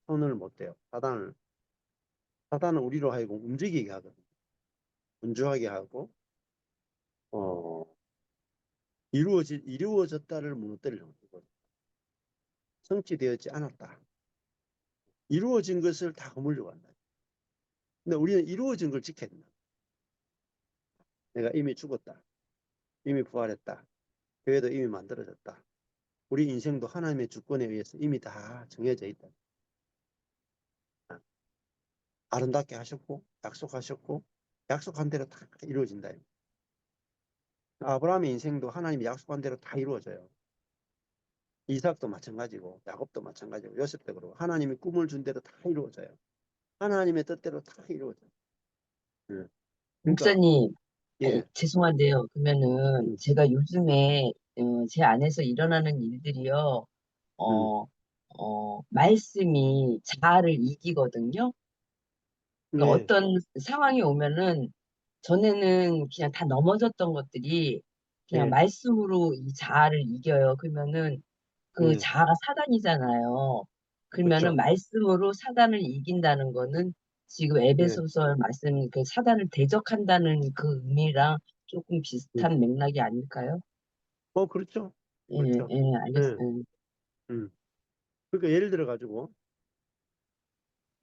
Speaker 1: 손을 못 대요. 사단은 우리로 하여금 움직이게 하거든요. 분주하게 하고 어, 이루어졌다를 무너뜨리려고 하거든요. 성취되었지 않았다. 이루어진 것을 다 허물려고 한다. 근데 우리는 이루어진 걸 지켜야 된다. 내가 이미 죽었다. 이미 부활했다. 교회도 이미 만들어졌다. 우리 인생도 하나님의 주권에 의해서 이미 다 정해져 있다. 아름답게 하셨고 약속하셨고 약속한 대로 다 이루어진다. 아브라함의 인생도 하나님이 약속한 대로 다 이루어져요. 이삭도 마찬가지고 야곱도 마찬가지고 요셉도 그러고 하나님이 꿈을 준 대로 다 이루어져요. 하나님의 뜻대로 다 이루어져요. 그러니까
Speaker 3: 목사님,
Speaker 1: 예,
Speaker 3: 죄송한데요. 그러면은
Speaker 1: 음,
Speaker 3: 제가 요즘에 제 안에서 일어나는 일들이요.
Speaker 1: 음,
Speaker 3: 어, 말씀이 자아를 이기거든요. 그러니까
Speaker 1: 예,
Speaker 3: 어떤 상황이 오면은 전에는 그냥 다 넘어졌던 것들이 그냥
Speaker 1: 예,
Speaker 3: 말씀으로 이 자아를 이겨요. 그러면은 그
Speaker 1: 예,
Speaker 3: 자아가 사단이잖아요. 그러면은
Speaker 1: 그렇죠.
Speaker 3: 말씀으로 사단을 이긴다는 거는 지금
Speaker 1: 네.
Speaker 3: 에베소서 말씀 그 사단을 대적한다는 그 의미랑 조금
Speaker 1: 음.
Speaker 3: 비슷한 맥락이 아닐까요?
Speaker 1: 그렇죠.
Speaker 3: 예,
Speaker 1: 그렇죠.
Speaker 3: 예,
Speaker 1: 네.
Speaker 3: 알겠어요.
Speaker 1: 음. 그러니까 예를 들어 가지고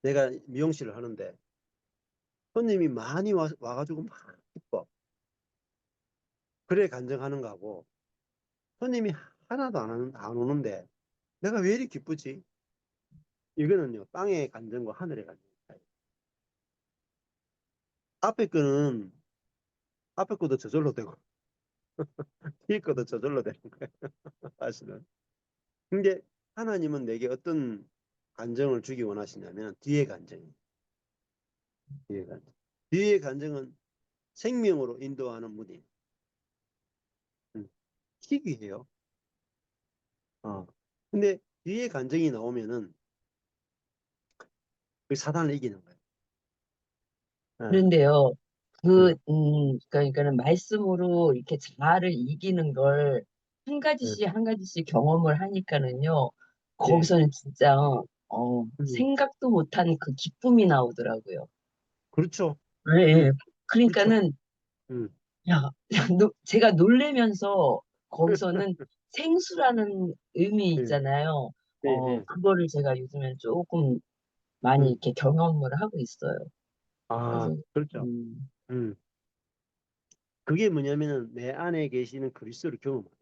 Speaker 1: 내가 미용실을 하는데 손님이 많이 와가지고 막 기뻐. 그래 간증하는 거하고 손님이 하나도 안 오는데 내가 왜 이리 기쁘지? 이거는요, 땅의 간증과 하늘의 간증. 앞에 거는 앞에 것도 저절로 되고 뒤에 것도 저절로 되는 거예요. 사실은. 근데 하나님은 내게 어떤 간증을 주기 원하시냐면 뒤의 간증이에요. 뒤의 간증. 뒤의 간증은 생명으로 인도하는 문이에요. 음, 희귀해요. 어. 근데 뒤의 간증이 나오면은 그 사단을 이기는 거예요. 예.
Speaker 3: 그런데요,
Speaker 1: 예.
Speaker 3: 그러니까는 말씀으로 이렇게 자아를 이기는 걸 한
Speaker 1: 예.
Speaker 3: 가지씩 한 가지씩 경험을 하니까는요,
Speaker 1: 예.
Speaker 3: 거기서는 진짜,
Speaker 1: 음,
Speaker 3: 생각도 못한 그 기쁨이 나오더라고요.
Speaker 1: 그렇죠.
Speaker 3: 예,
Speaker 1: 음,
Speaker 3: 예.
Speaker 1: 그렇죠.
Speaker 3: 그러니까는,
Speaker 1: 음.
Speaker 3: 야, 제가 놀래면서 거기서는 생수라는 의미
Speaker 1: 예.
Speaker 3: 있잖아요.
Speaker 1: 예. 예.
Speaker 3: 그거를 제가 요즘에 조금 많이
Speaker 1: 음.
Speaker 3: 이렇게 경험을 하고 있어요.
Speaker 1: 아,
Speaker 3: 그래서,
Speaker 1: 그렇죠.
Speaker 3: 음,
Speaker 1: 음. 그게 뭐냐면은 내 안에 계시는 그리스도를 경험하는 거예요.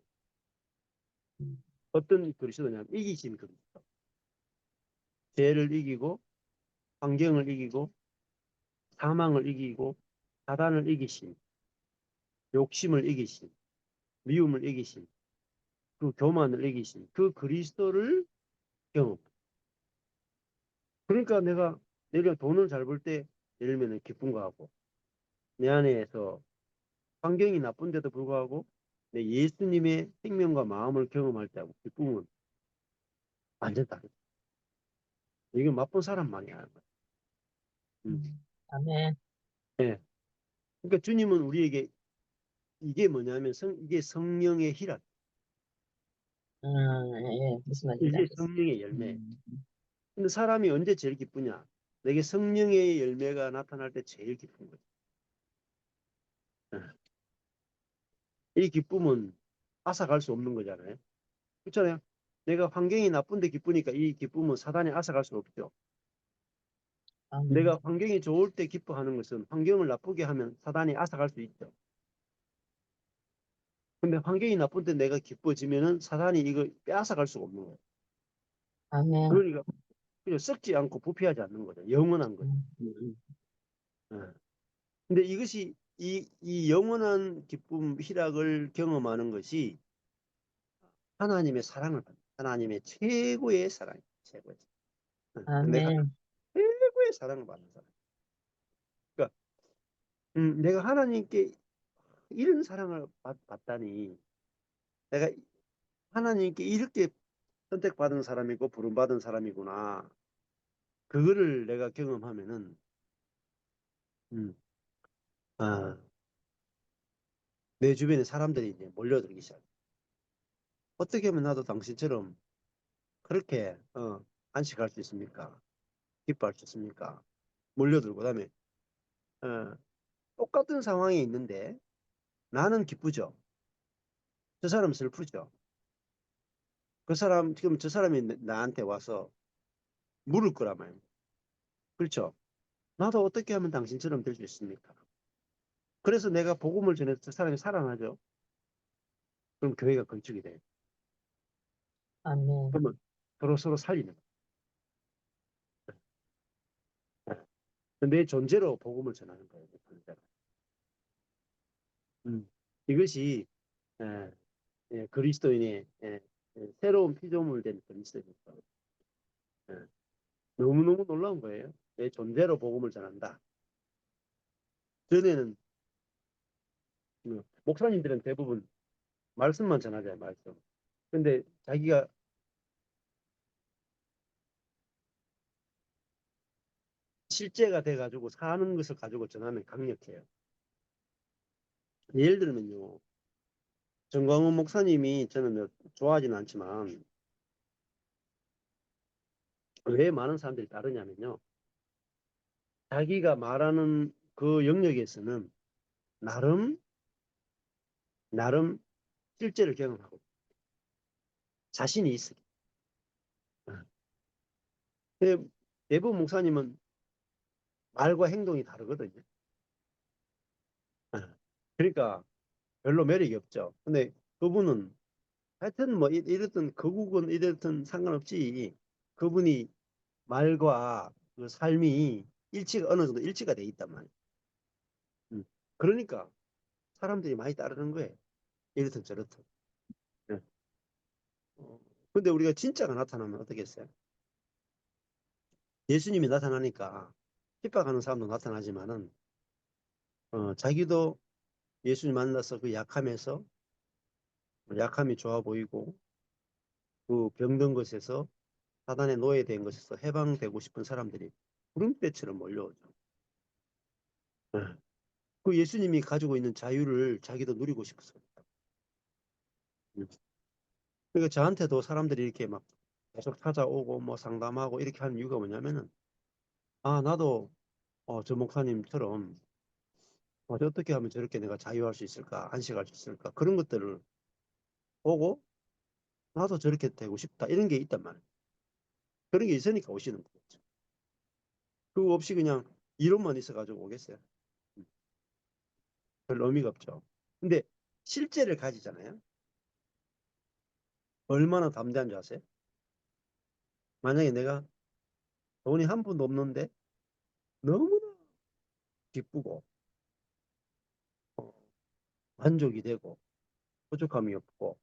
Speaker 3: 음,
Speaker 1: 어떤 그리스도냐면 이기신 그리스도. 죄를 이기고 환경을 이기고 사망을 이기고 사단을 이기신 욕심을 이기신 미움을 이기신 그 교만을 이기신 그 그리스도를 경험. 그러니까 내가 돈을 잘 벌 때 예를 들면 기쁜 거 하고 내 안에서 환경이 나쁜데도 불구하고 내 예수님의 생명과 마음을 경험할 때하고 기쁨은 완전 다르다. 이거 맛본 사람만이 아는 거야.
Speaker 3: 아멘.
Speaker 1: 예. 그러니까 주님은 우리에게 이게 뭐냐면 이게 성령의 희락,
Speaker 3: 예, 무슨 말인지
Speaker 1: 이게
Speaker 3: 알겠어요.
Speaker 1: 성령의 열매.
Speaker 3: 음,
Speaker 1: 근데 사람이 언제 제일 기쁘냐? 내게 성령의 열매가 나타날 때 제일 기쁜 거죠. 예. 이 기쁨은 앗아갈 수 없는 거잖아요. 그렇잖아요. 내가 환경이 나쁜데 기쁘니까 이 기쁨은 사단이 앗아갈 수 없죠.
Speaker 3: 아멘.
Speaker 1: 내가 환경이 좋을 때 기뻐하는 것은 환경을 나쁘게 하면 사단이 앗아갈 수 있죠. 근데 환경이 나쁠 때 내가 기뻐지면은 사단이 이거 빼앗아갈 수가 없는 거예요.
Speaker 3: 아멘.
Speaker 1: 그러니까 그냥 썩지 않고 부패하지 않는 거죠. 영원한 거죠.
Speaker 3: 음, 음, 음.
Speaker 1: 예. 근데 이것이 이 영원한 기쁨, 희락을 경험하는 것이 하나님의 사랑을 받는 하나님의 최고의 사랑, 최고의 사랑. 내가
Speaker 3: 아멘.
Speaker 1: 최고의 사랑을 받는 사람. 그러니까 내가 하나님께 이런 사랑을 받다니 내가 하나님께 이렇게 선택받은 사람이고 부름받은 사람이구나. 그거를 내가 경험하면은 음, 아, 내 주변에 사람들이 이제 몰려들기 시작해. 어떻게 하면 나도 당신처럼 그렇게 안식할 수 있습니까? 기뻐할 수 있습니까? 몰려들고 그다음에 어, 똑같은 상황이 있는데 나는 기쁘죠. 저 사람은 슬프죠. 그 사람 지금 저 사람이 나한테 와서 물을 거란 말이에요. 그렇죠? 나도 어떻게 하면 당신처럼 될 수 있습니까? 그래서 내가 복음을 전해서 저 사람이 살아나죠. 그럼 교회가 건축이 돼요.
Speaker 3: 아멘.
Speaker 1: 그러면 서로 살리는 거예요. 내 존재로 복음을 전하는 거예요. 음. 이것이 에, 그리스도인의 새로운 피조물 된 그리스도입니다. 너무너무 놀라운 거예요. 내 존재로 복음을 전한다. 전에는 목사님들은 대부분 말씀만 전하잖아요. 말씀. 근데 자기가 실제가 돼가지고 사는 것을 가지고 전하면 강력해요. 예를 들면요. 정광훈 목사님이 저는 좋아하지는 않지만 왜 많은 사람들이 따르냐면요. 자기가 말하는 그 영역에서는 나름 실제를 경험하고 자신이 있어요. 근데 대부분 목사님은 말과 행동이 다르거든요. 그러니까 별로 매력이 없죠. 근데 그분은 하여튼 뭐 이랬든 거국은 이랬든 상관없지. 그분이 말과 그 삶이 어느 정도 일치가 돼 있단 말이에요. 음. 그러니까 사람들이 많이 따르는 거예요. 이렇든 저렇든. 예. 근데 우리가 진짜가 나타나면 어떻겠어요? 예수님이 나타나니까 핍박하는 사람도 나타나지만은 자기도 예수님 만나서 그 약함에서 약함이 좋아 보이고 그 병든 것에서 사단의 노예된 것에서 해방되고 싶은 사람들이 구름대처럼 몰려오죠. 예. 그 예수님이 가지고 있는 자유를 자기도 누리고 싶어서. 음. 그러니까 저한테도 사람들이 이렇게 막 계속 찾아오고 뭐 상담하고 이렇게 하는 이유가 뭐냐면은 나도 저 목사님처럼 어떻게 하면 저렇게 내가 자유할 수 있을까 안식할 수 있을까 그런 것들을 보고 나도 저렇게 되고 싶다 이런 게 있단 말이에요. 그런 게 있으니까 오시는 거죠. 그거 없이 그냥 이론만 있어가지고 오겠어요. 음, 별 의미가 없죠. 근데 실제를 가지잖아요. 얼마나 담대한 줄 아세요? 만약에 내가 돈이 한 푼도 없는데 너무나 기쁘고 어, 만족이 되고 부족함이 없고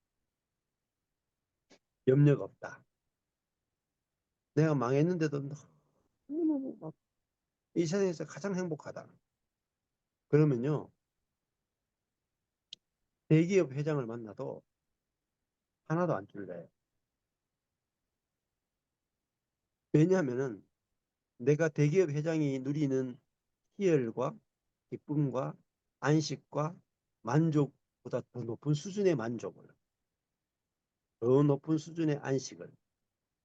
Speaker 1: 염려가 없다. 내가 망했는데도 너무너무 막 이 세상에서 가장 행복하다. 그러면요 대기업 회장을 만나도 하나도 안 줄래요. 왜냐하면은 내가 대기업 회장이 누리는 희열과 기쁨과 안식과 만족보다 더 높은 수준의 만족을, 더 높은 수준의 안식을,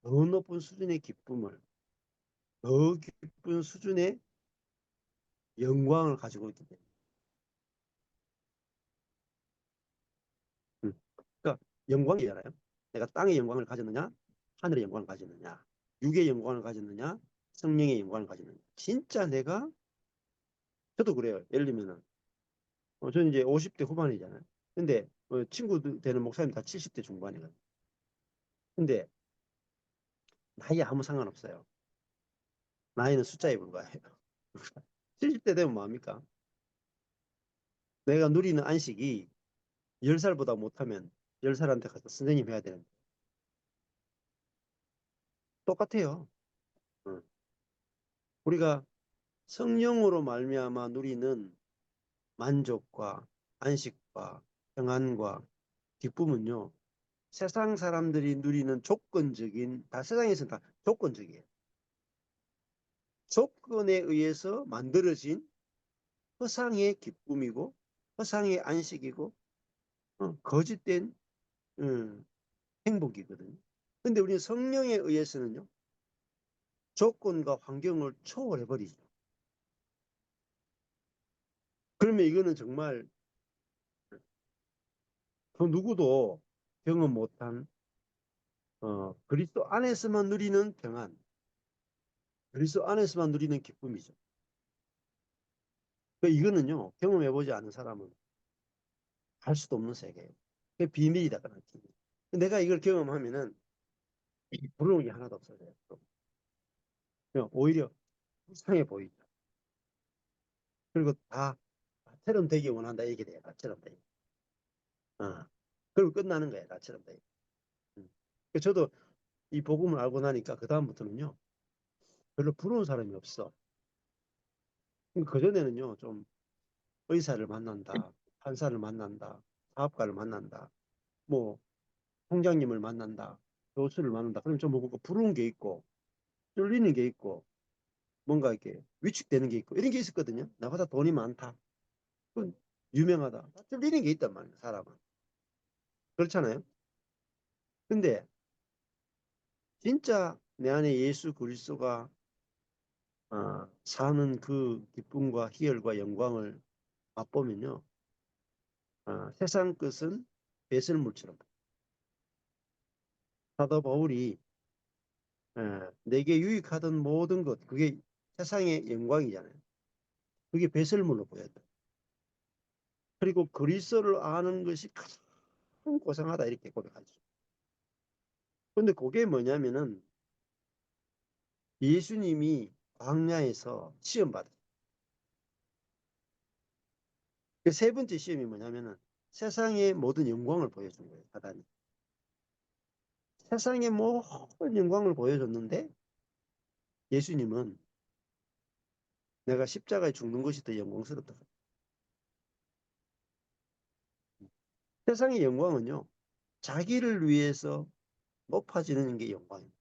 Speaker 1: 더 높은 수준의 기쁨을, 더 깊은 수준의 영광을 가지고 있기 때문에. 그러니까 영광이잖아요. 내가 땅의 영광을 가졌느냐, 하늘의 영광을 가졌느냐, 육의 영광을 가졌느냐, 성령의 영광을 가졌느냐. 진짜 내가 저도 그래요. 예를 들면은 저는 이제 50대 후반이잖아요. 근데 친구들 되는 목사님 다 70대 중반이거든요. 근데 나이 아무 상관없어요. 나이는 숫자에 불과해요. 70대 되면 뭐합니까? 내가 누리는 안식이 10살보다 못하면 10살한테 가서 선생님 해야 되는데 똑같아요. 어. 우리가 성령으로 말미암아 누리는 만족과 안식과 평안과 기쁨은요. 세상 사람들이 누리는 다 세상에서는 다 조건적이에요. 조건에 의해서 만들어진 허상의 기쁨이고 허상의 안식이고 거짓된 음, 행복이거든요. 근데 우리는 성령에 의해서는요. 조건과 환경을 초월해버리죠. 그러면 이거는 정말 그 누구도 경험 못한 그리스도 안에서만 누리는 평안, 그리스도 안에서만 누리는 기쁨이죠. 이거는요. 경험해보지 않은 사람은 알 수도 없는 세계예요. 그게 비밀이다. 내가 이걸 경험하면은 부러운 게 하나도 없어져요. 오히려 불쌍해 보이죠. 그리고 다 나처럼 되기 원한다. 이게 돼요. 나처럼 되기. 그리고 끝나는 거예요. 나처럼 되기. 음. 저도 이 복음을 알고 나니까 그다음부터는요. 별로 부러운 사람이 없어. 그전에는요. 좀 의사를 만난다. 판사를 만난다. 사업가를 만난다. 뭐 총장님을 만난다. 교수를 만난다. 그럼 좀 뭔가 부러운 게 있고 쫄리는 게 있고 뭔가 이렇게 위축되는 게 있고 이런 게 있었거든요. 나보다 돈이 많다. 그건 유명하다. 쫄리는 게 있단 말이에요. 사람은. 그렇잖아요. 근데 진짜 내 안에 예수 그리스도가 사는 그 기쁨과 희열과 영광을 맛보면요. 세상 것은 배설물처럼. 사도 바울이 내게 유익하던 모든 것, 그게 세상의 영광이잖아요. 그게 배설물로 보였다. 그리고 그리스도를 아는 것이 가장 고상하다 이렇게 고백하죠. 근데 그게 뭐냐면은 예수님이 광야에서 시험 받았어요. 그 세 번째 시험이 뭐냐면은 세상의 모든 영광을 보여준 거예요, 사단이. 세상의 모든 영광을 보여줬는데 예수님은 내가 십자가에 죽는 것이 더 영광스럽다. 세상의 영광은요, 자기를 위해서 높아지는 게 영광입니다.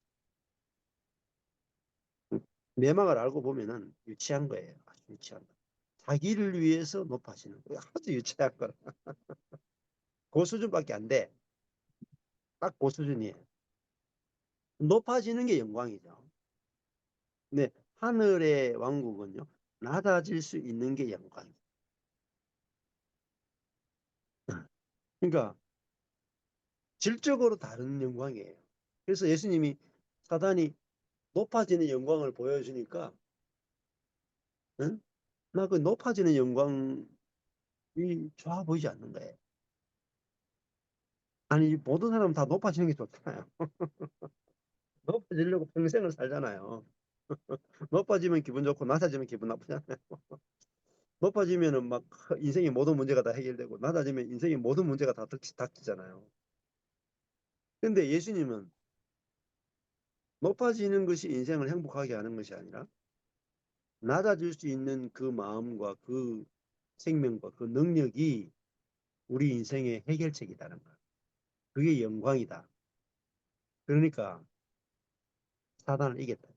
Speaker 1: 내막을 알고 보면은 유치한 거예요. 아주 유치한 거. 자기를 위해서 높아지는 거예요. 아주 유치한 거라. 그 수준밖에 안 돼. 딱 그 수준이에요. 높아지는 게 영광이죠. 근데 하늘의 왕국은요, 낮아질 수 있는 게 영광이에요. 그러니까 질적으로 다른 영광이에요. 그래서 예수님이 사단이 높아지는 영광을 보여주니까, 응? 나 그 높아지는 영광이 좋아 보이지 않는 거예요. 아니, 모든 사람은 다 높아지는 게 좋잖아요. 높아지려고 평생을 살잖아요. 높아지면 기분 좋고 낮아지면 기분 나쁘잖아요. 높아지면은 막 인생의 모든 문제가 다 해결되고 낮아지면 인생의 모든 문제가 다 닥치잖아요. 근데 예수님은 높아지는 것이 인생을 행복하게 하는 것이 아니라 낮아질 수 있는 그 마음과 그 생명과 그 능력이 우리 인생의 해결책이라는 거야. 그게 영광이다. 그러니까 사단을 이겼다.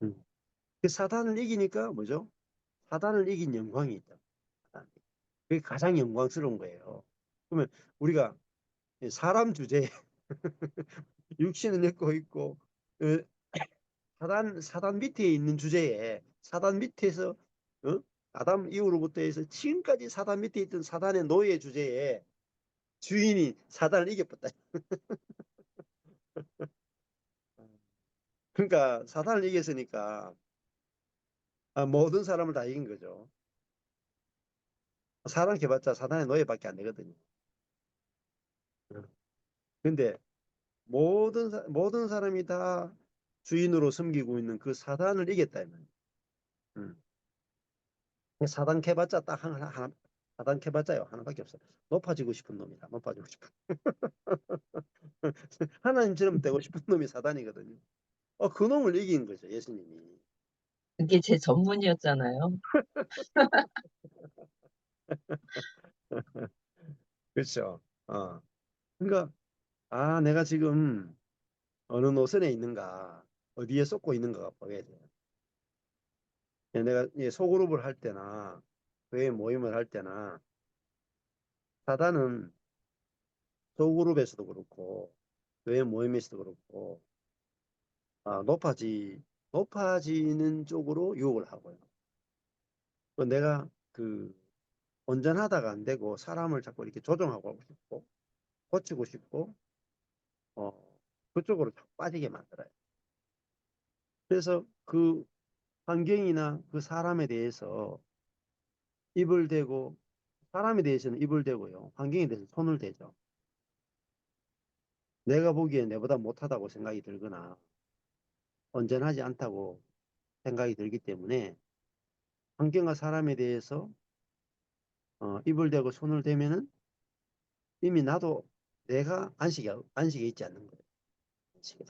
Speaker 1: 음. 그 사단을 이기니까 뭐죠? 사단을 이긴 영광이 있다. 그게 가장 영광스러운 거예요. 그러면 우리가 사람 주제에 육신을 입고 있고 사단 밑에 있는 주제에 사단 밑에서 어? 아담 이후로부터 해서 지금까지 사단 밑에 있던 사단의 노예 주제에 주인이 사단을 이겨봤다. 그러니까 사단을 이겼으니까 모든 사람을 다 이긴 거죠. 사람 개봤자 사단의 노예밖에 안 되거든요. 근데 모든 사람이 다 주인으로 섬기고 있는 그 사단을 이겼다. 이 말이에요. 음. 사단 캐봤자 딱 하나, 사단 캐봤자요. 하나밖에 없어요. 높아지고 싶은 놈이다. 높아지고 싶은. 하나님처럼 되고 싶은 놈이 사단이거든요. 그 놈을 이긴 거죠. 예수님이.
Speaker 3: 그게 제 전문이었잖아요.
Speaker 1: 그렇죠. 그러니까, 내가 지금 어느 노선에 있는가, 어디에 쏟고 있는가가 보여야 돼요. 내가 소그룹을 할 때나, 교회 모임을 할 때나, 사단은 소그룹에서도 그렇고, 교회 모임에서도 그렇고, 높아지는 쪽으로 유혹을 하고요. 내가 온전하다가 안 되고, 사람을 자꾸 이렇게 조정하고 싶고, 고치고 싶고, 어, 그쪽으로 자꾸 빠지게 만들어요. 그래서 그 환경이나 그 사람에 대해서 입을 대고, 사람에 대해서는 입을 대고요. 환경에 대해서 손을 대죠. 내가 보기에 내보다 못하다고 생각이 들거나, 온전하지 않다고 생각이 들기 때문에, 환경과 사람에 대해서 입을 대고 손을 대면은 이미 나도 내가 안식에 있지 않는 거예요. 안식에.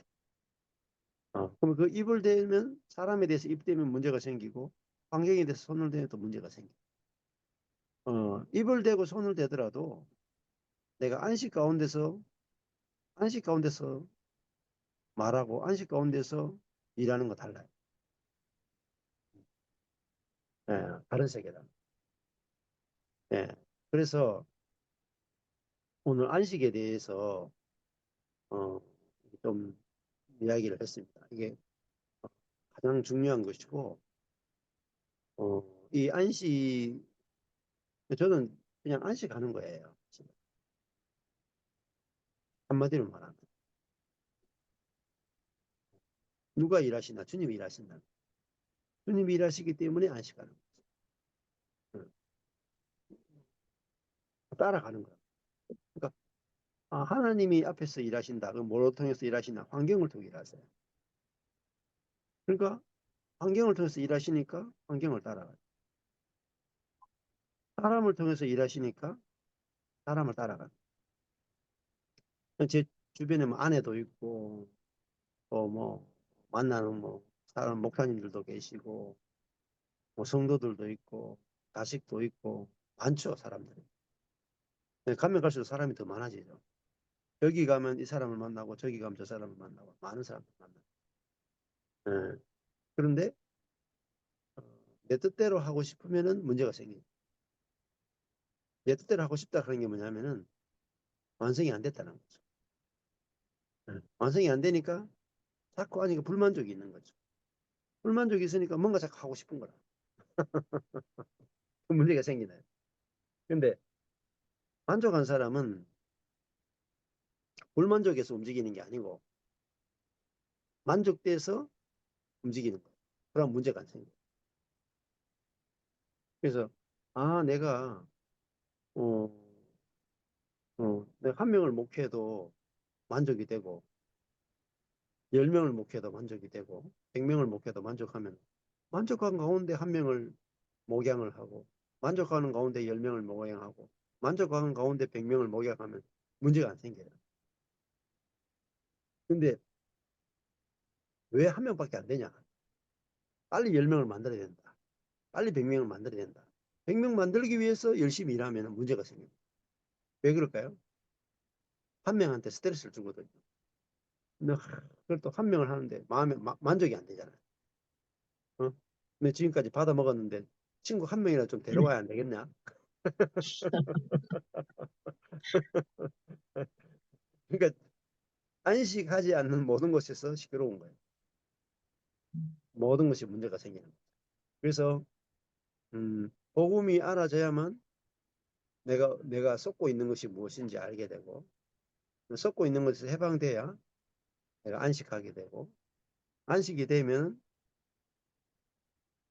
Speaker 1: 그럼 그 입을 대면 사람에 대해서 입 대면 문제가 생기고 환경에 대해서 손을 대면 또 문제가 생겨. 입을 대고 손을 대더라도 내가 안식 가운데서 말하고 안식 가운데서 일하는 거 달라요. 예, 다른 세계다. 예. 그래서 오늘 안식에 대해서 어, 좀 이야기를 했습니다. 이게 가장 중요한 것이고, 이 안식, 저는 그냥 안식하는 거예요. 한마디로 말하면. 누가 일하시나? 주님이 일하신다. 주님이 일하시기 때문에 안식하는 거예요. 따라가는 거예요. 그러니까, 하나님이 앞에서 일하신다. 그럼 뭐로 통해서 일하시나? 환경을 통해 일하세요. 그러니까, 환경을 통해서 일하시니까 환경을 따라가요. 사람을 통해서 일하시니까 사람을 따라가요. 제 주변에 뭐 아내도 있고, 또 뭐, 만나는 뭐, 사람, 목사님들도 계시고, 뭐, 성도들도 있고, 자식도 있고, 많죠, 사람들이. 가면 갈수록 사람이 더 많아지죠. 여기 가면 이 사람을 만나고, 저기 가면 저 사람을 만나고, 많은 사람을 만나고. 예. 그런데, 어, 내 뜻대로 하고 싶으면은 문제가 생겨요. 내 뜻대로 하고 싶다 그런 게 뭐냐면은, 완성이 안 됐다는 거죠. 예. 완성이 안 되니까, 자꾸 하니까 불만족이 있는 거죠. 불만족이 있으니까 뭔가 자꾸 하고 싶은 거라. 그 문제가 생기나요? 근데, 만족한 사람은 불만족해서 움직이는 게 아니고 만족돼서 움직이는 거예요. 그럼 문제가 안 생겨요. 그래서 내가 어, 내가 한 명을 목회해도 만족이 되고 10명을 목회해도 만족이 되고 100명을 목회해도 만족하면 만족한 가운데 한 명을 목양을 하고 만족하는 가운데 10명을 목양하고 만족하는 가운데 100명을 목양하면 문제가 안 생겨요. 근데 왜 한 명밖에 안 되냐? 빨리 10명을 만들어야 된다. 빨리 100명을 만들어야 된다. 100명 만들기 위해서 열심히 일하면 문제가 생깁니다. 왜 그럴까요? 한 명한테 스트레스를 주거든요. 근데 그걸 또 한 명을 하는데 마음에 만족이 안 되잖아요. 어? 근데 지금까지 받아 먹었는데 친구 한 명이라도 좀 데려와야 안 되겠냐? 그러니까 안식하지 않는 모든 것에서 시끄러운 거예요. 모든 것이 문제가 생기는 거예요. 그래서 복음이 알아져야만 내가 쏟고 있는 것이 무엇인지 알게 되고 쏟고 있는 것에서 해방돼야 내가 안식하게 되고 안식이 되면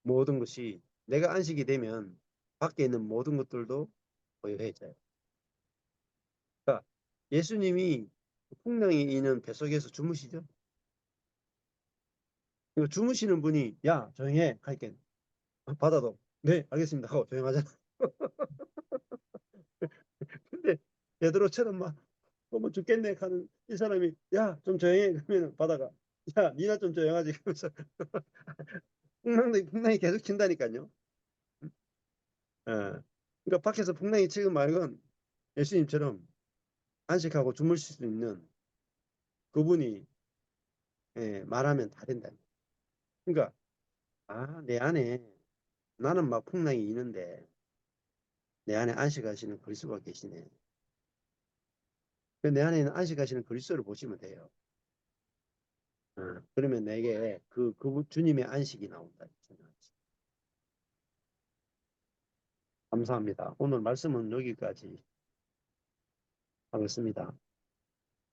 Speaker 1: 모든 것이 내가 안식이 되면 밖에 있는 모든 것들도 고요해져요. 그러니까 예수님이 풍랑이 있는 뱃속에서 주무시죠. 그리고 주무시는 분이 야 조용해 할게 받아도 네 알겠습니다 하고 조용하잖아. 근데 베드로처럼 막 너무 죽겠네 하는 이 사람이 야 좀 조용해 그러면 바다가 야 니나 좀 조용하지 그러면서 풍랑이 계속 친다니까요. 예. 그러니까 밖에서 풍랑이 치고 말건 예수님처럼 안식하고 주무실 수 있는 그분이 말하면 다 된다. 그러니까 내 안에 나는 막 풍랑이 있는데 내 안에 안식하시는 그리스도가 계시네. 내 안에 있는 안식하시는 그리스도를 보시면 돼요. 그러면 내게 그 주님의 안식이 나온다. 감사합니다. 오늘 말씀은 여기까지 하겠습니다.